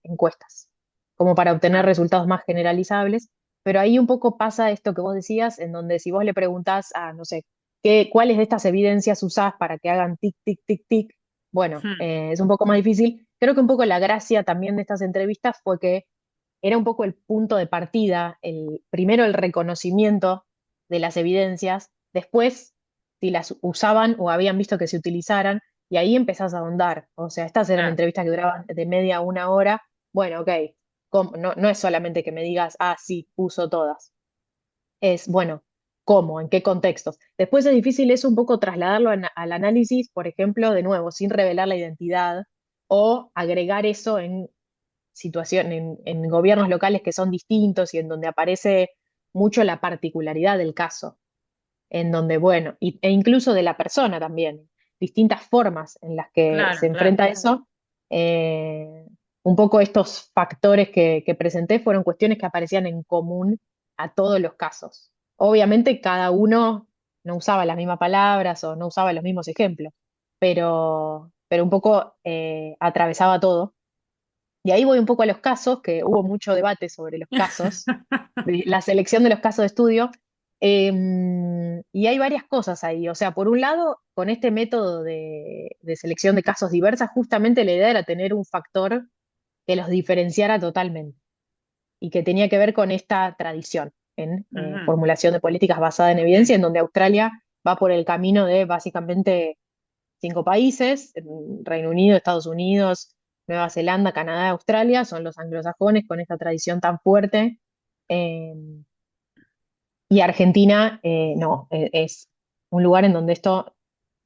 Speaker 2: encuestas, como para obtener
Speaker 3: Ah,
Speaker 2: resultados más generalizables, pero ahí un poco pasa esto que vos decías, en donde si vos le preguntás a, no sé, cuáles de estas evidencias usás para que hagan tic, tic, tic, tic, bueno,
Speaker 3: mm,
Speaker 2: es un poco más difícil. Creo que un poco la gracia también de estas entrevistas fue que era un poco el punto de partida, primero el reconocimiento de las evidencias, después si las usaban o habían visto que se utilizaran, y ahí empezás a ahondar. O sea, estas eran
Speaker 3: claro,
Speaker 2: entrevistas que duraban de media a una hora. Bueno, ok, no, no es solamente que me digas, ah, sí, uso todas. Es, bueno, ¿cómo? ¿En qué contextos? Después es difícil eso un poco trasladarlo al análisis, por ejemplo, de nuevo, sin revelar la identidad o agregar eso en en gobiernos locales que son distintos y en donde aparece mucho la particularidad del caso, en donde, bueno, e incluso de la persona también, distintas formas en las que se
Speaker 3: claro, claro.
Speaker 2: enfrenta eso. Eh, un poco estos factores que presenté fueron cuestiones que aparecían en común a todos los casos. Obviamente cada uno no usaba las mismas palabras o no usaba los mismos ejemplos, pero un poco atravesaba todo. Y ahí voy un poco a los casos, que hubo mucho debate sobre los casos, de la selección de los casos de estudio, y hay varias cosas ahí. O sea, por un lado, con este método de selección de casos diversas, justamente la idea era tener un factor que los diferenciara totalmente y que tenía que ver con esta tradición en
Speaker 3: Ujú,
Speaker 2: formulación de políticas basada en evidencia,
Speaker 3: sí,
Speaker 2: en donde Australia va por el camino de básicamente cinco países: Reino Unido, Estados Unidos, Nueva Zelanda, Canadá, Australia, son los anglosajones con esta tradición tan fuerte. eh, y Argentina, no, es un lugar en donde esto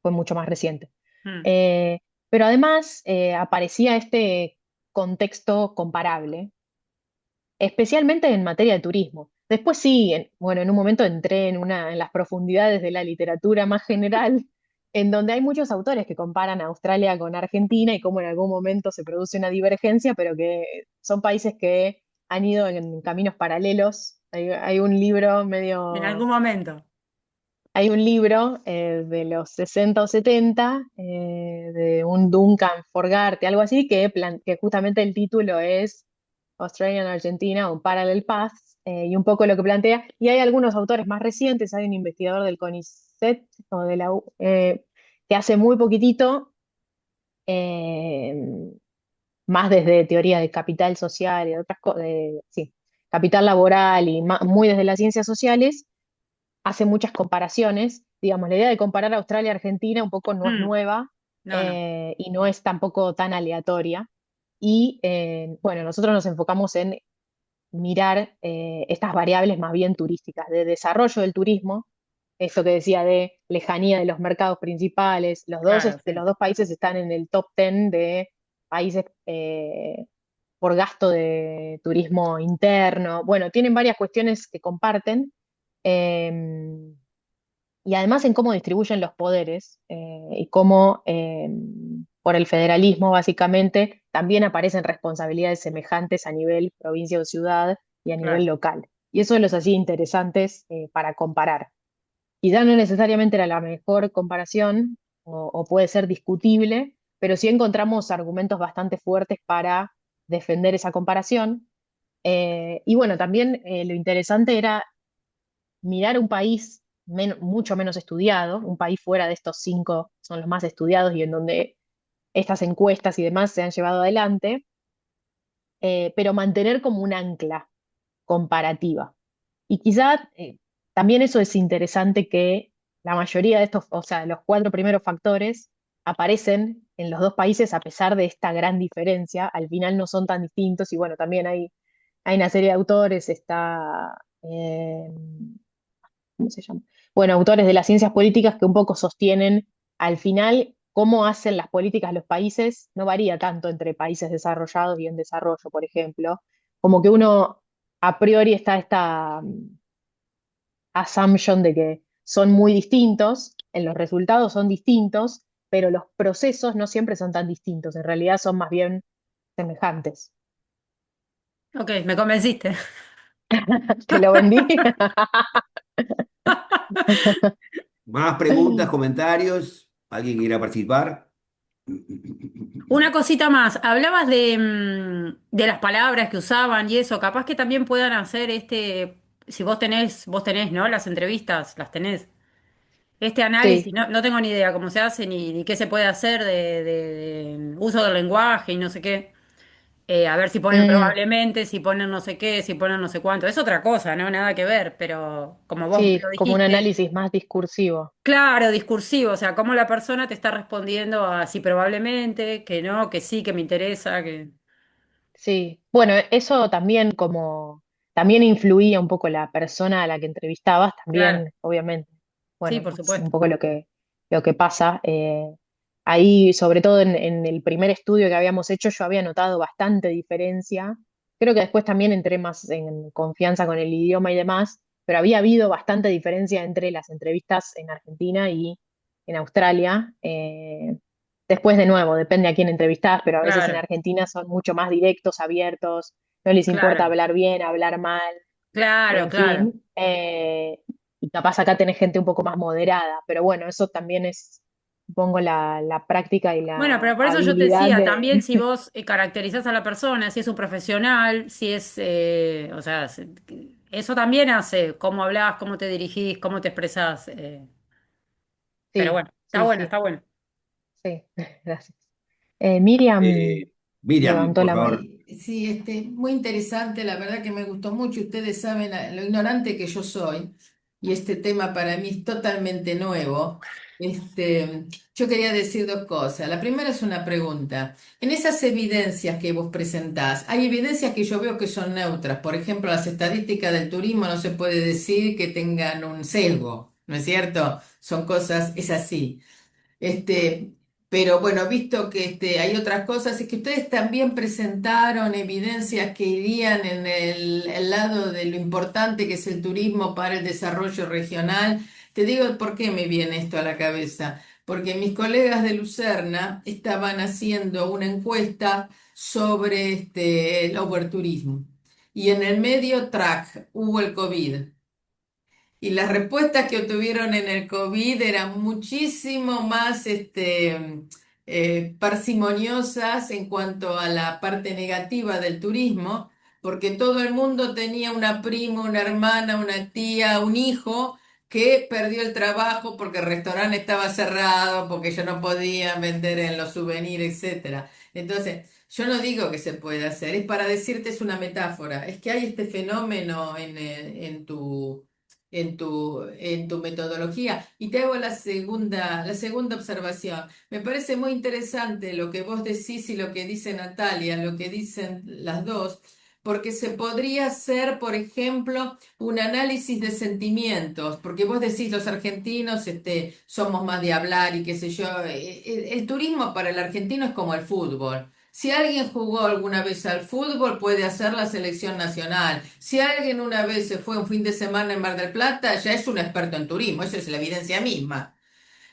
Speaker 2: fue mucho más reciente.
Speaker 3: mm,
Speaker 2: Eh, pero además aparecía este contexto comparable, especialmente en materia de turismo. Después sí, bueno, en un momento entré en las profundidades de la literatura más general, en donde hay muchos autores que comparan a Australia con Argentina y cómo en algún momento se produce una divergencia, pero que son países que han ido en caminos paralelos. Hay un libro
Speaker 3: en algún momento.
Speaker 2: de los 60 o 70, de un Duncan Forgarte, algo así, que justamente el título es Australia and Argentina, un Parallel Path, y un poco lo que plantea. Y hay algunos autores más recientes, hay un investigador del CONICET o de la que hace muy poquitito, eh, más desde teoría de capital social y de otras cosas, sí, capital laboral y muy desde las ciencias sociales, hace muchas comparaciones. Digamos, la idea de comparar Australia y Argentina un poco no es
Speaker 3: Mm,
Speaker 2: nueva,
Speaker 3: no, no,
Speaker 2: y no es tampoco tan aleatoria. Y bueno, nosotros nos enfocamos en mirar estas variables más bien turísticas, de desarrollo del turismo, eso que decía de lejanía de los mercados principales.
Speaker 3: claro, sí.
Speaker 2: Los dos países están en el top 10 de países por gasto de turismo interno. Bueno, tienen varias cuestiones que comparten. eh, y además en cómo distribuyen los poderes y cómo por el federalismo básicamente también aparecen responsabilidades semejantes a nivel provincia o ciudad y a nivel
Speaker 3: Claro.
Speaker 2: local. y eso los hacía interesantes para comparar. Quizá no necesariamente era la mejor comparación o puede ser discutible, pero sí encontramos argumentos bastante fuertes para defender esa comparación. Y bueno, también lo interesante era mirar un país mucho menos estudiado, un país fuera de estos cinco son los más estudiados y en donde estas encuestas y demás se han llevado adelante, pero mantener como un ancla comparativa. Y quizá también eso es interesante que la mayoría de estos, o sea, los cuatro primeros factores aparecen en los dos países a pesar de esta gran diferencia. Al final no son tan distintos y bueno, también hay una serie de autores, está, ¿cómo se llama? Bueno, autores de las ciencias políticas que un poco sostienen al final cómo hacen las políticas los países, no varía tanto entre países desarrollados y en desarrollo, por ejemplo, como que uno a priori está esta assumption de que son muy distintos, en los resultados son distintos, pero los procesos no siempre son tan distintos, en realidad son más bien semejantes.
Speaker 3: Ok, me convenciste.
Speaker 2: ¿Te lo vendí?
Speaker 1: Más preguntas, comentarios. ¿Alguien quiera participar?
Speaker 3: Una cosita más, hablabas de las palabras que usaban y eso, capaz que también puedan hacer si vos tenés, ¿no? Las entrevistas, las tenés. Este análisis,
Speaker 2: Sí.
Speaker 3: no tengo ni idea cómo se hace ni qué se puede hacer de uso del lenguaje y no sé qué. A ver si ponen
Speaker 2: Mm,
Speaker 3: probablemente, si ponen no sé qué, si ponen no sé cuánto. Es otra cosa, ¿no? Nada que ver, pero como vos me lo
Speaker 2: sí, como un
Speaker 3: dijiste,
Speaker 2: análisis más discursivo.
Speaker 3: claro, discursivo, o sea, cómo la persona te está respondiendo a sí probablemente, que no, que sí, que me interesa, que...
Speaker 2: Sí, bueno, eso también como también influía un poco la persona a la que entrevistabas,
Speaker 3: Claro,
Speaker 2: también, obviamente.
Speaker 3: sí,
Speaker 2: Bueno,
Speaker 3: por
Speaker 2: es un
Speaker 3: supuesto.
Speaker 2: poco lo que pasa. Ahí, sobre todo en el primer estudio que habíamos hecho, yo había notado bastante diferencia. Creo que después también entré más en confianza con el idioma y demás, pero había habido bastante diferencia entre las entrevistas en Argentina y en Australia. Después, de nuevo, depende a quién entrevistás, pero a veces en
Speaker 3: Claro,
Speaker 2: Argentina son mucho más directos, abiertos, no les importa
Speaker 3: claro,
Speaker 2: hablar bien, hablar mal,
Speaker 3: claro,
Speaker 2: en
Speaker 3: claro.
Speaker 2: fin. Y capaz acá tenés gente un poco más moderada, pero bueno, eso también es, supongo, la práctica y
Speaker 3: Bueno,
Speaker 2: la
Speaker 3: pero por eso yo te
Speaker 2: habilidad
Speaker 3: decía,
Speaker 2: de...
Speaker 3: también si vos caracterizás a la persona, si es un profesional, si es, o sea, eso también hace cómo hablas, cómo te dirigís, cómo te expresás. Pero
Speaker 2: Sí,
Speaker 3: bueno, está
Speaker 2: sí,
Speaker 3: bueno,
Speaker 2: sí,
Speaker 3: está bueno.
Speaker 2: sí, gracias. Miriam
Speaker 1: Miriam,
Speaker 2: levantó
Speaker 1: por
Speaker 2: la mano.
Speaker 1: favor.
Speaker 4: Sí, sí, muy interesante, la verdad que me gustó mucho. Ustedes saben lo ignorante que yo soy y este tema para mí es totalmente nuevo. Yo quería decir dos cosas. La primera es una pregunta. En esas evidencias que vos presentás, hay evidencias que yo veo que son neutras. Por ejemplo, las estadísticas del turismo no se puede decir que tengan un sesgo, ¿no es cierto? Son cosas, es así. Este, pero bueno, visto que hay otras cosas, es que ustedes también presentaron evidencias que irían en el lado de lo importante que es el turismo para el desarrollo regional. Te digo por qué me viene esto a la cabeza. Porque mis colegas de Lucerna estaban haciendo una encuesta sobre el overturismo. Y en el medio track hubo el COVID. Y las respuestas que obtuvieron en el COVID eran muchísimo más parsimoniosas en cuanto a la parte negativa del turismo, porque todo el mundo tenía una prima, una hermana, una tía, un hijo que perdió el trabajo porque el restaurante estaba cerrado, porque ya no podían vender en los souvenirs, etcétera. Entonces, yo no digo que se puede hacer, es para decirte, es una metáfora, es que hay este fenómeno en tu metodología. Y te hago la segunda observación. Me parece muy interesante lo que vos decís y lo que dice Natalia, lo que dicen las dos, porque se podría hacer, por ejemplo, un análisis de sentimientos, porque vos decís los argentinos somos más de hablar y qué sé yo. El turismo para el argentino es como el fútbol. Si alguien jugó alguna vez al fútbol, puede hacer la selección nacional. Si alguien una vez se fue un fin de semana en Mar del Plata, ya es un experto en turismo, eso es la evidencia misma.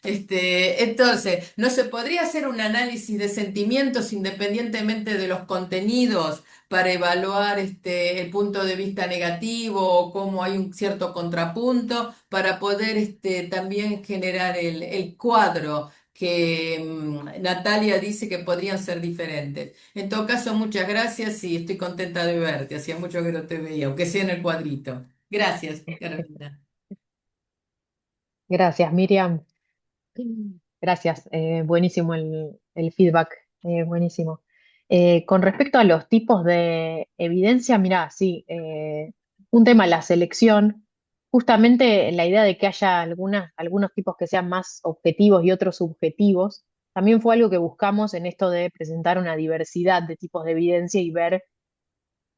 Speaker 4: Entonces, ¿no se podría hacer un análisis de sentimientos independientemente de los contenidos para evaluar el punto de vista negativo o cómo hay un cierto contrapunto, para poder también generar el cuadro que Natalia dice que podrían ser diferentes. En todo caso, muchas gracias y estoy contenta de verte. Hacía mucho que no te veía, aunque sea en el cuadrito. Gracias, Carolina.
Speaker 2: Gracias, Miriam. Gracias, buenísimo el feedback, buenísimo. Con respecto a los tipos de evidencia, mirá, sí, un tema, la selección, justamente la idea de que haya algunos tipos que sean más objetivos y otros subjetivos, también fue algo que buscamos en esto de presentar una diversidad de tipos de evidencia y ver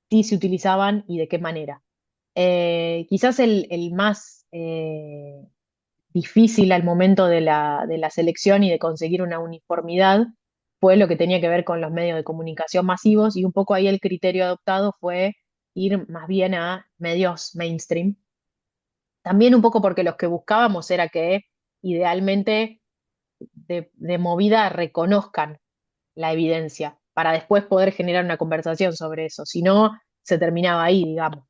Speaker 2: si se utilizaban y de qué manera. Quizás el más difícil al momento de la selección y de conseguir una uniformidad fue lo que tenía que ver con los medios de comunicación masivos y un poco ahí el criterio adoptado fue ir más bien a medios mainstream. También un poco porque los que buscábamos era que idealmente de movida reconozcan la evidencia para después poder generar una conversación sobre eso. Si no, se terminaba ahí, digamos.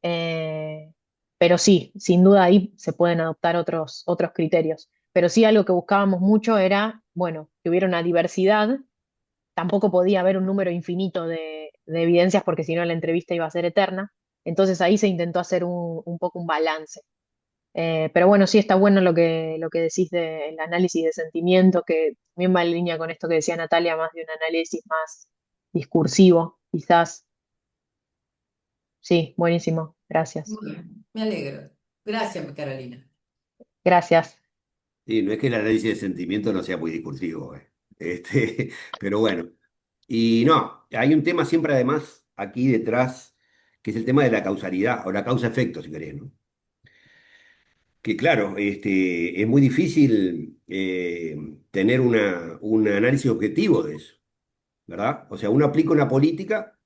Speaker 2: Eh, pero sí, sin duda ahí se pueden adoptar otros criterios. Pero sí algo que buscábamos mucho era, bueno, que hubiera una diversidad. Tampoco podía haber un número infinito de evidencias porque si no la entrevista iba a ser eterna. Entonces ahí se intentó hacer un poco un balance. Pero bueno, sí está bueno lo que decís del análisis de sentimiento, que también va en línea con esto que decía Natalia, más de un análisis más discursivo, quizás. Sí, buenísimo. Gracias.
Speaker 4: Muy bien, me alegro. Gracias, Carolina.
Speaker 2: Gracias.
Speaker 1: Sí, no es que el análisis de sentimiento no sea muy discursivo, pero bueno. Y no, hay un tema siempre además aquí detrás, que es el tema de la causalidad, o la causa-efecto, si querés, ¿no? Que claro, es muy difícil tener un análisis objetivo de eso, ¿verdad? O sea, uno aplica una política,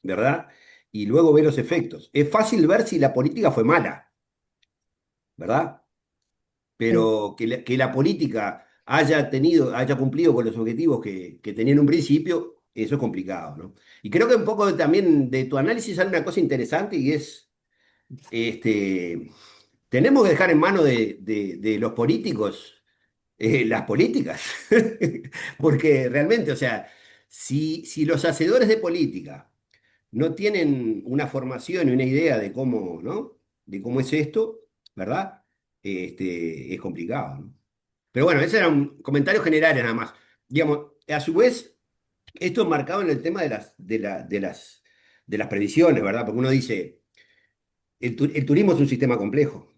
Speaker 1: ¿verdad? Y luego ve los efectos. Es fácil ver si la política fue mala, ¿verdad?
Speaker 2: Sí,
Speaker 1: Pero que la política haya cumplido con los objetivos que tenía en un principio, eso es complicado, ¿no? Y creo que un poco también de tu análisis sale una cosa interesante y es, este, tenemos que dejar en manos de los políticos las políticas, porque realmente, o sea, si los hacedores de política no tienen una formación y una idea de cómo, ¿no? De cómo es esto, ¿verdad? Es complicado, ¿no? Pero bueno, ese era un comentario general nada más. Digamos, a su vez, esto es marcado en el tema de las previsiones, ¿verdad? Porque uno dice, el turismo es un sistema complejo.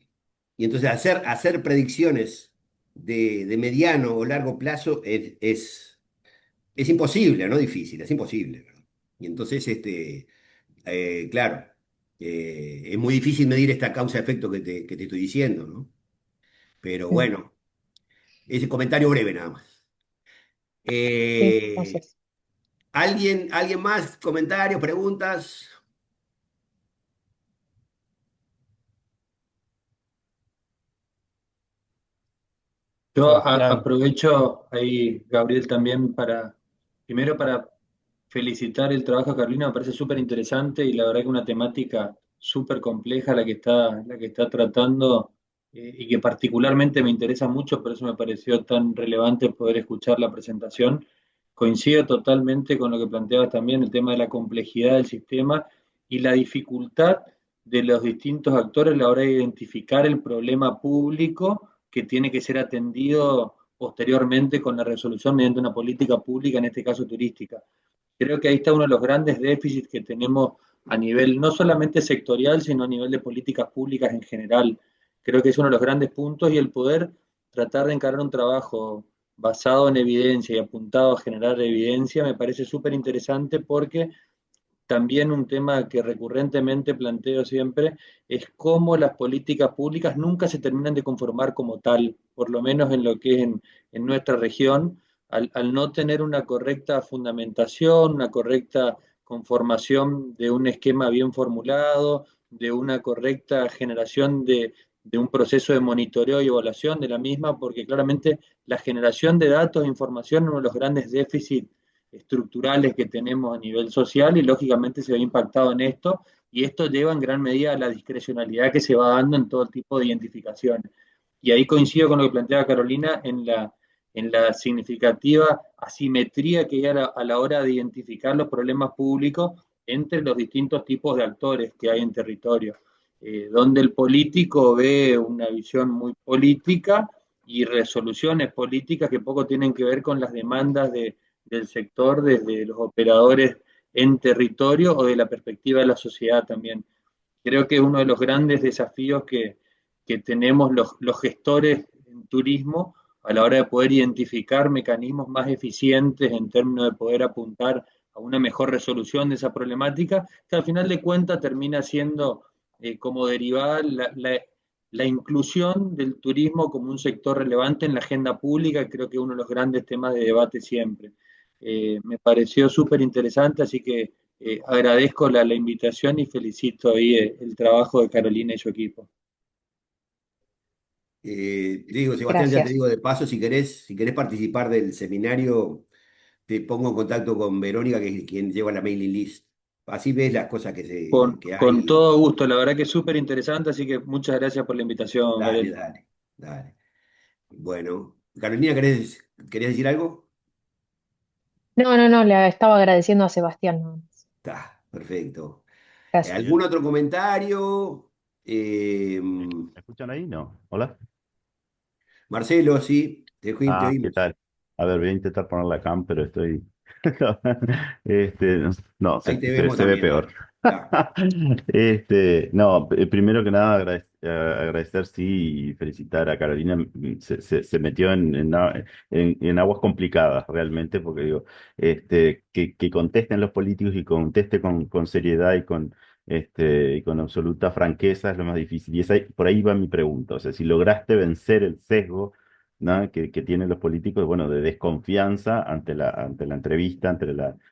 Speaker 1: Y entonces hacer predicciones de mediano o largo plazo es imposible, no difícil, es imposible, ¿verdad? Y entonces, claro, es muy difícil medir esta causa-efecto que te estoy diciendo, ¿no? Pero
Speaker 2: mm,
Speaker 1: bueno, ese comentario breve nada más.
Speaker 2: sí,
Speaker 1: Eh,
Speaker 2: gracias.
Speaker 1: ¿alguien más? ¿Comentarios, preguntas?
Speaker 5: Yo
Speaker 6: Sebastián,
Speaker 5: aprovecho ahí, Gabriel, también primero para felicitar el trabajo de Carolina, me parece súper interesante y la verdad que una temática súper compleja la que está tratando y que particularmente me interesa mucho, por eso me pareció tan relevante poder escuchar la presentación. Coincido totalmente con lo que planteabas también, el tema de la complejidad del sistema y la dificultad de los distintos actores a la hora de identificar el problema público que tiene que ser atendido posteriormente con la resolución mediante una política pública, en este caso turística. Creo que ahí está uno de los grandes déficits que tenemos a nivel no solamente sectorial, sino a nivel de políticas públicas en general. Creo que es uno de los grandes puntos y el poder tratar de encarar un trabajo basado en evidencia y apuntado a generar evidencia me parece súper interesante porque también un tema que recurrentemente planteo siempre es cómo las políticas públicas nunca se terminan de conformar como tal, por lo menos en lo que es en nuestra región, al no tener una correcta fundamentación, una correcta conformación de un esquema bien formulado, de una correcta generación de un proceso de monitoreo y evaluación de la misma, porque claramente la generación de datos e información es uno de los grandes déficits estructurales que tenemos a nivel social y lógicamente se ve impactado en esto y esto lleva en gran medida a la discrecionalidad que se va dando en todo tipo de identificaciones. Y ahí coincido con lo que planteaba Carolina en la significativa asimetría que hay a la hora de identificar los problemas públicos entre los distintos tipos de actores que hay en territorio, donde el político ve una visión muy política y resoluciones políticas que poco tienen que ver con las demandas del sector desde los operadores en territorio o de la perspectiva de la sociedad también. Creo que es uno de los grandes desafíos que tenemos los gestores en turismo a la hora de poder identificar mecanismos más eficientes en términos de poder apuntar a una mejor resolución de esa problemática, que al final de cuentas termina siendo como derivada la inclusión del turismo como un sector relevante en la agenda pública, creo que es uno de los grandes temas de debate siempre. Me pareció súper interesante, así que agradezco la invitación y felicito ahí el trabajo de Carolina y su equipo.
Speaker 1: Digo, Sebastián, ya te
Speaker 2: Gracias.
Speaker 1: digo de paso, si querés participar del seminario, te pongo en contacto con Verónica, que es quien lleva la mailing list. Así ves las cosas que
Speaker 5: Con
Speaker 1: hay.
Speaker 5: todo gusto, la verdad que es súper interesante, así que muchas gracias por la invitación,
Speaker 1: Dale,
Speaker 5: Gabriel.
Speaker 1: dale, dale. Bueno, Carolina, ¿querés decir algo?
Speaker 2: No, no, no, le estaba agradeciendo a Sebastián, nada más.
Speaker 1: Está, perfecto.
Speaker 2: Gracias.
Speaker 1: ¿Algún otro comentario? Eh,
Speaker 6: ¿Me escuchan ahí? No. ¿Hola?
Speaker 1: Marcelo, sí, te
Speaker 6: Ah, ¿qué
Speaker 1: oímos.
Speaker 6: tal? A ver, voy a intentar poner la cam, pero estoy... Este, no,
Speaker 1: Ahí te vemos
Speaker 6: se ve
Speaker 1: también,
Speaker 6: peor.
Speaker 1: dale. Está.
Speaker 6: No, primero que nada agradecer, sí, y felicitar a Carolina. Se metió en aguas complicadas realmente, porque digo, que contesten los políticos y conteste con seriedad y con absoluta franqueza es lo más difícil. Y por ahí va mi pregunta. O sea, si lograste vencer el sesgo, ¿no? que tienen los políticos, bueno, de desconfianza ante la entrevista,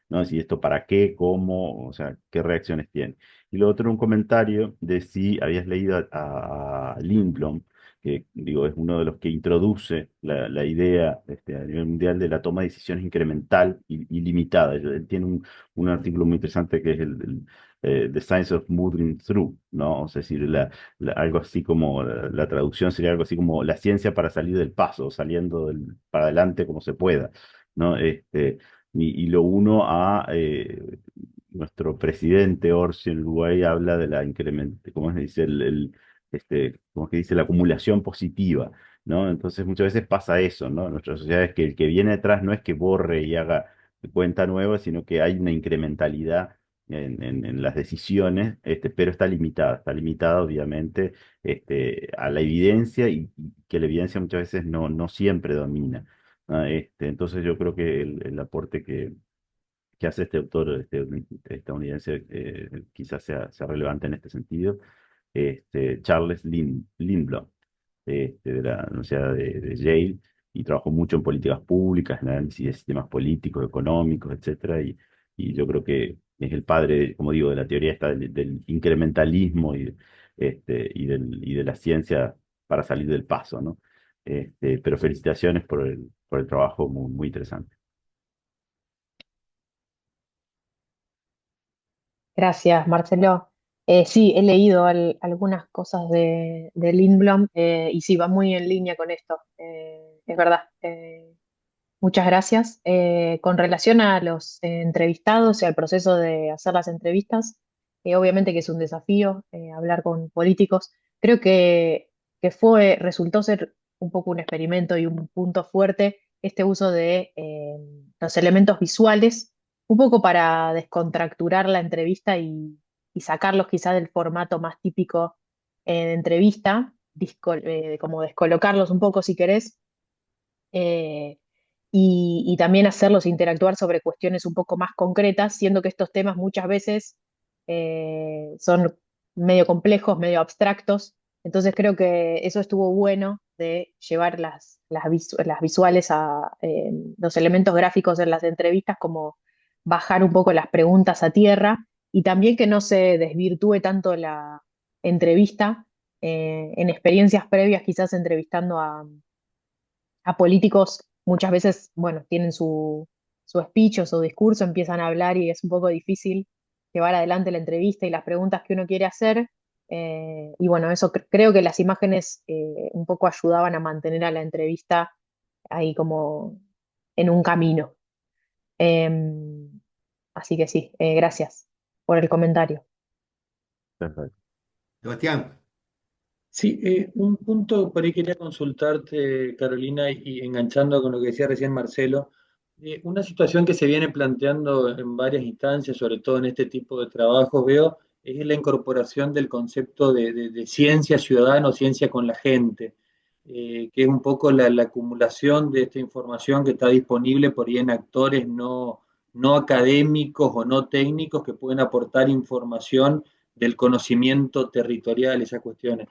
Speaker 6: ¿no? Si esto para qué, cómo, o sea, qué reacciones tiene. Y lo otro, un comentario de si habías leído a Lindblom, que digo, es uno de los que introduce la idea a nivel mundial de la toma de decisiones incremental y limitada. Él tiene un artículo muy interesante que es The Science of Moving Through, ¿no? O sea, es decir, algo así como, la traducción sería algo así como la ciencia para salir del paso, saliendo para adelante como se pueda, ¿no? Y lo uno a nuestro presidente Orsi en Uruguay habla de la incremento, ¿cómo se dice? ¿Cómo es que dice? La acumulación positiva, ¿no? Entonces muchas veces pasa eso, ¿no? En nuestras sociedades que el que viene detrás no es que borre y haga cuenta nueva, sino que hay una incrementalidad en las decisiones, pero está limitada obviamente a la evidencia y que la evidencia muchas veces no siempre domina. Entonces yo creo que el aporte que hace este autor estadounidense quizás sea relevante en este sentido. Charles Lindblom, de la Universidad de Yale, y trabajó mucho en políticas públicas, en análisis de sistemas políticos, económicos, etcétera, y yo creo que es el padre, como digo, de la teoría esta del incrementalismo y de la ciencia para salir del paso, ¿no? Pero felicitaciones por el trabajo muy, muy interesante.
Speaker 2: Gracias, Marcelo. Sí, he leído algunas cosas de Lindblom y sí, va muy en línea con esto. Es verdad. Muchas gracias. Con relación a los entrevistados y al proceso de hacer las entrevistas, obviamente que es un desafío hablar con políticos. Creo que resultó ser un poco un experimento y un punto fuerte este uso de los elementos visuales, un poco para descontracturar la entrevista y sacarlos quizás del formato más típico de entrevista, como descolocarlos un poco si querés. Eh, y también hacerlos interactuar sobre cuestiones un poco más concretas, siendo que estos temas muchas veces son medio complejos, medio abstractos. Entonces creo que eso estuvo bueno de llevar las visuales a los elementos gráficos en las entrevistas, como bajar un poco las preguntas a tierra y también que no se desvirtúe tanto la entrevista en experiencias previas, quizás entrevistando a políticos muchas veces, bueno, tienen su speech o su discurso, empiezan a hablar y es un poco difícil llevar adelante la entrevista y las preguntas que uno quiere hacer. Y bueno, eso creo que las imágenes un poco ayudaban a mantener a la entrevista ahí como en un camino. Em, Así que sí, gracias por el comentario.
Speaker 6: Perfecto.
Speaker 1: Sebastián,
Speaker 5: Sí, un punto por ahí quería consultarte, Carolina, y enganchando con lo que decía recién Marcelo, una situación que se viene planteando en varias instancias, sobre todo en este tipo de trabajos, veo, es la incorporación del concepto de ciencia ciudadana o ciencia con la gente, que es un poco la acumulación de esta información que está disponible por ahí en actores no académicos o no técnicos que pueden aportar información del conocimiento territorial, esas cuestiones.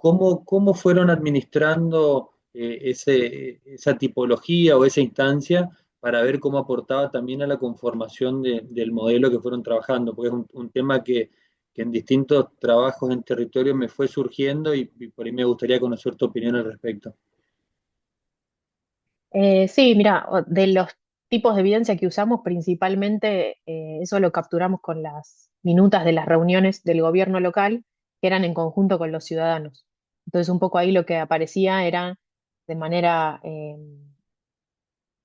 Speaker 5: ¿Cómo fueron administrando esa tipología o esa instancia para ver cómo aportaba también a la conformación del modelo que fueron trabajando? Porque es un tema que en distintos trabajos en territorio me fue surgiendo y por ahí me gustaría conocer tu opinión al respecto.
Speaker 2: Sí, mira, de los tipos de evidencia que usamos, principalmente eso lo capturamos con las minutas de las reuniones del gobierno local, que eran en conjunto con los ciudadanos. Entonces, un poco ahí lo que aparecía era de manera,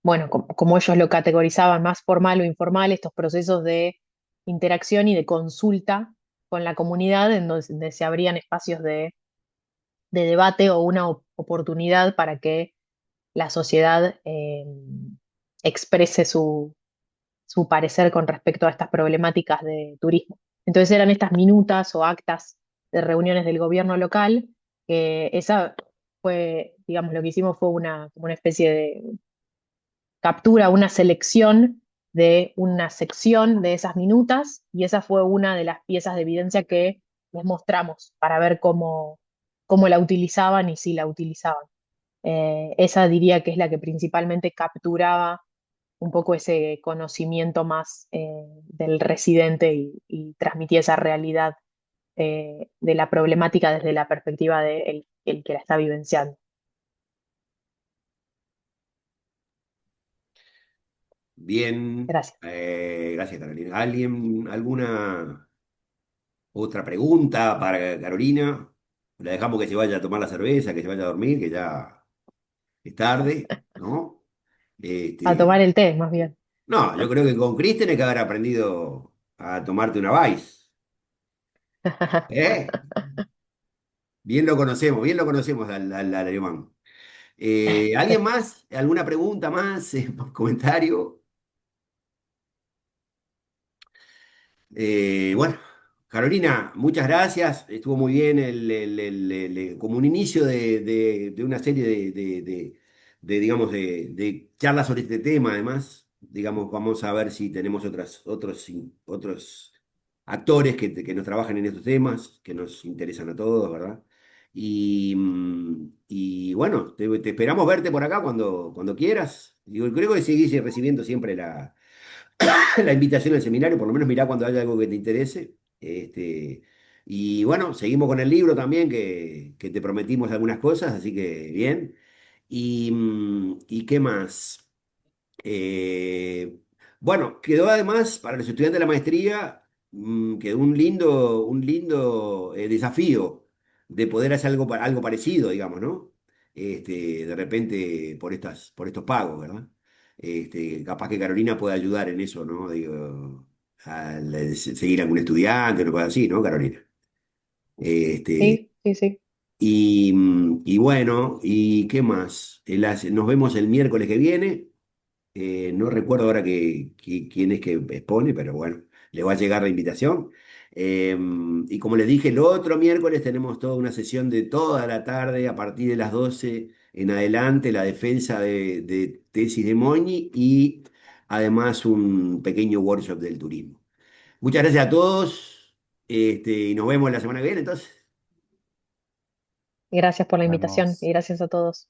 Speaker 2: bueno, como ellos lo categorizaban, más formal o informal, estos procesos de interacción y de consulta con la comunidad, en donde se abrían espacios de debate o una oportunidad para que la sociedad exprese su parecer con respecto a estas problemáticas de turismo. Entonces eran estas minutas o actas de reuniones del gobierno local, que esa fue, digamos, lo que hicimos fue como una especie de captura, una selección de una sección de esas minutas, y esa fue una de las piezas de evidencia que les mostramos para ver cómo la utilizaban y si la utilizaban. Esa diría que es la que principalmente capturaba un poco ese conocimiento más del residente y transmitía esa realidad de la problemática desde la perspectiva de el que la está vivenciando.
Speaker 1: bien,
Speaker 2: Gracias.
Speaker 1: gracias Carolina. ¿Alguien, alguna otra pregunta para Carolina? La dejamos que se vaya a tomar la cerveza, que se vaya a dormir, que ya es tarde, ¿no?
Speaker 2: A
Speaker 1: Este,
Speaker 2: tomar el té, más bien.
Speaker 1: no, yo creo que con Chris tenés que haber aprendido a tomarte una Weiss, ¿eh? Bien lo conocemos al alemán. ¿Alguien más? ¿Alguna pregunta más? ¿Comentario? Bueno, Carolina, muchas gracias. Estuvo muy bien como un inicio de una serie digamos, de charlas sobre este tema, además. Digamos, vamos a ver si tenemos otros actores que nos trabajan en estos temas, que nos interesan a todos, ¿verdad? Y bueno, te esperamos verte por acá cuando quieras. Yo creo que seguís recibiendo siempre la invitación al seminario, por lo menos mirá cuando haya algo que te interese. Y bueno, seguimos con el libro también, que te prometimos algunas cosas, así que bien. ¿Y qué más? Eh, bueno, quedó además para los estudiantes de la maestría, quedó un lindo desafío de poder hacer algo parecido, digamos, ¿no? De repente por estos pagos, ¿verdad? Capaz que Carolina puede ayudar en eso, ¿no? Digo, seguir algún estudiante, una cosa así, ¿no, Carolina? Este,
Speaker 2: Sí, sí, sí.
Speaker 1: y bueno, ¿y qué más? Nos vemos el miércoles que viene. No recuerdo ahora quién es que expone, pero bueno, le va a llegar la invitación. Y como les dije, el otro miércoles tenemos toda una sesión de toda la tarde, a partir de las 12 en adelante, la defensa de tesis de Moñi y además un pequeño workshop del turismo. Muchas gracias a todos, y nos vemos la semana que viene, entonces.
Speaker 2: Gracias por la
Speaker 6: Nos
Speaker 2: invitación y
Speaker 6: vemos.
Speaker 2: gracias a todos.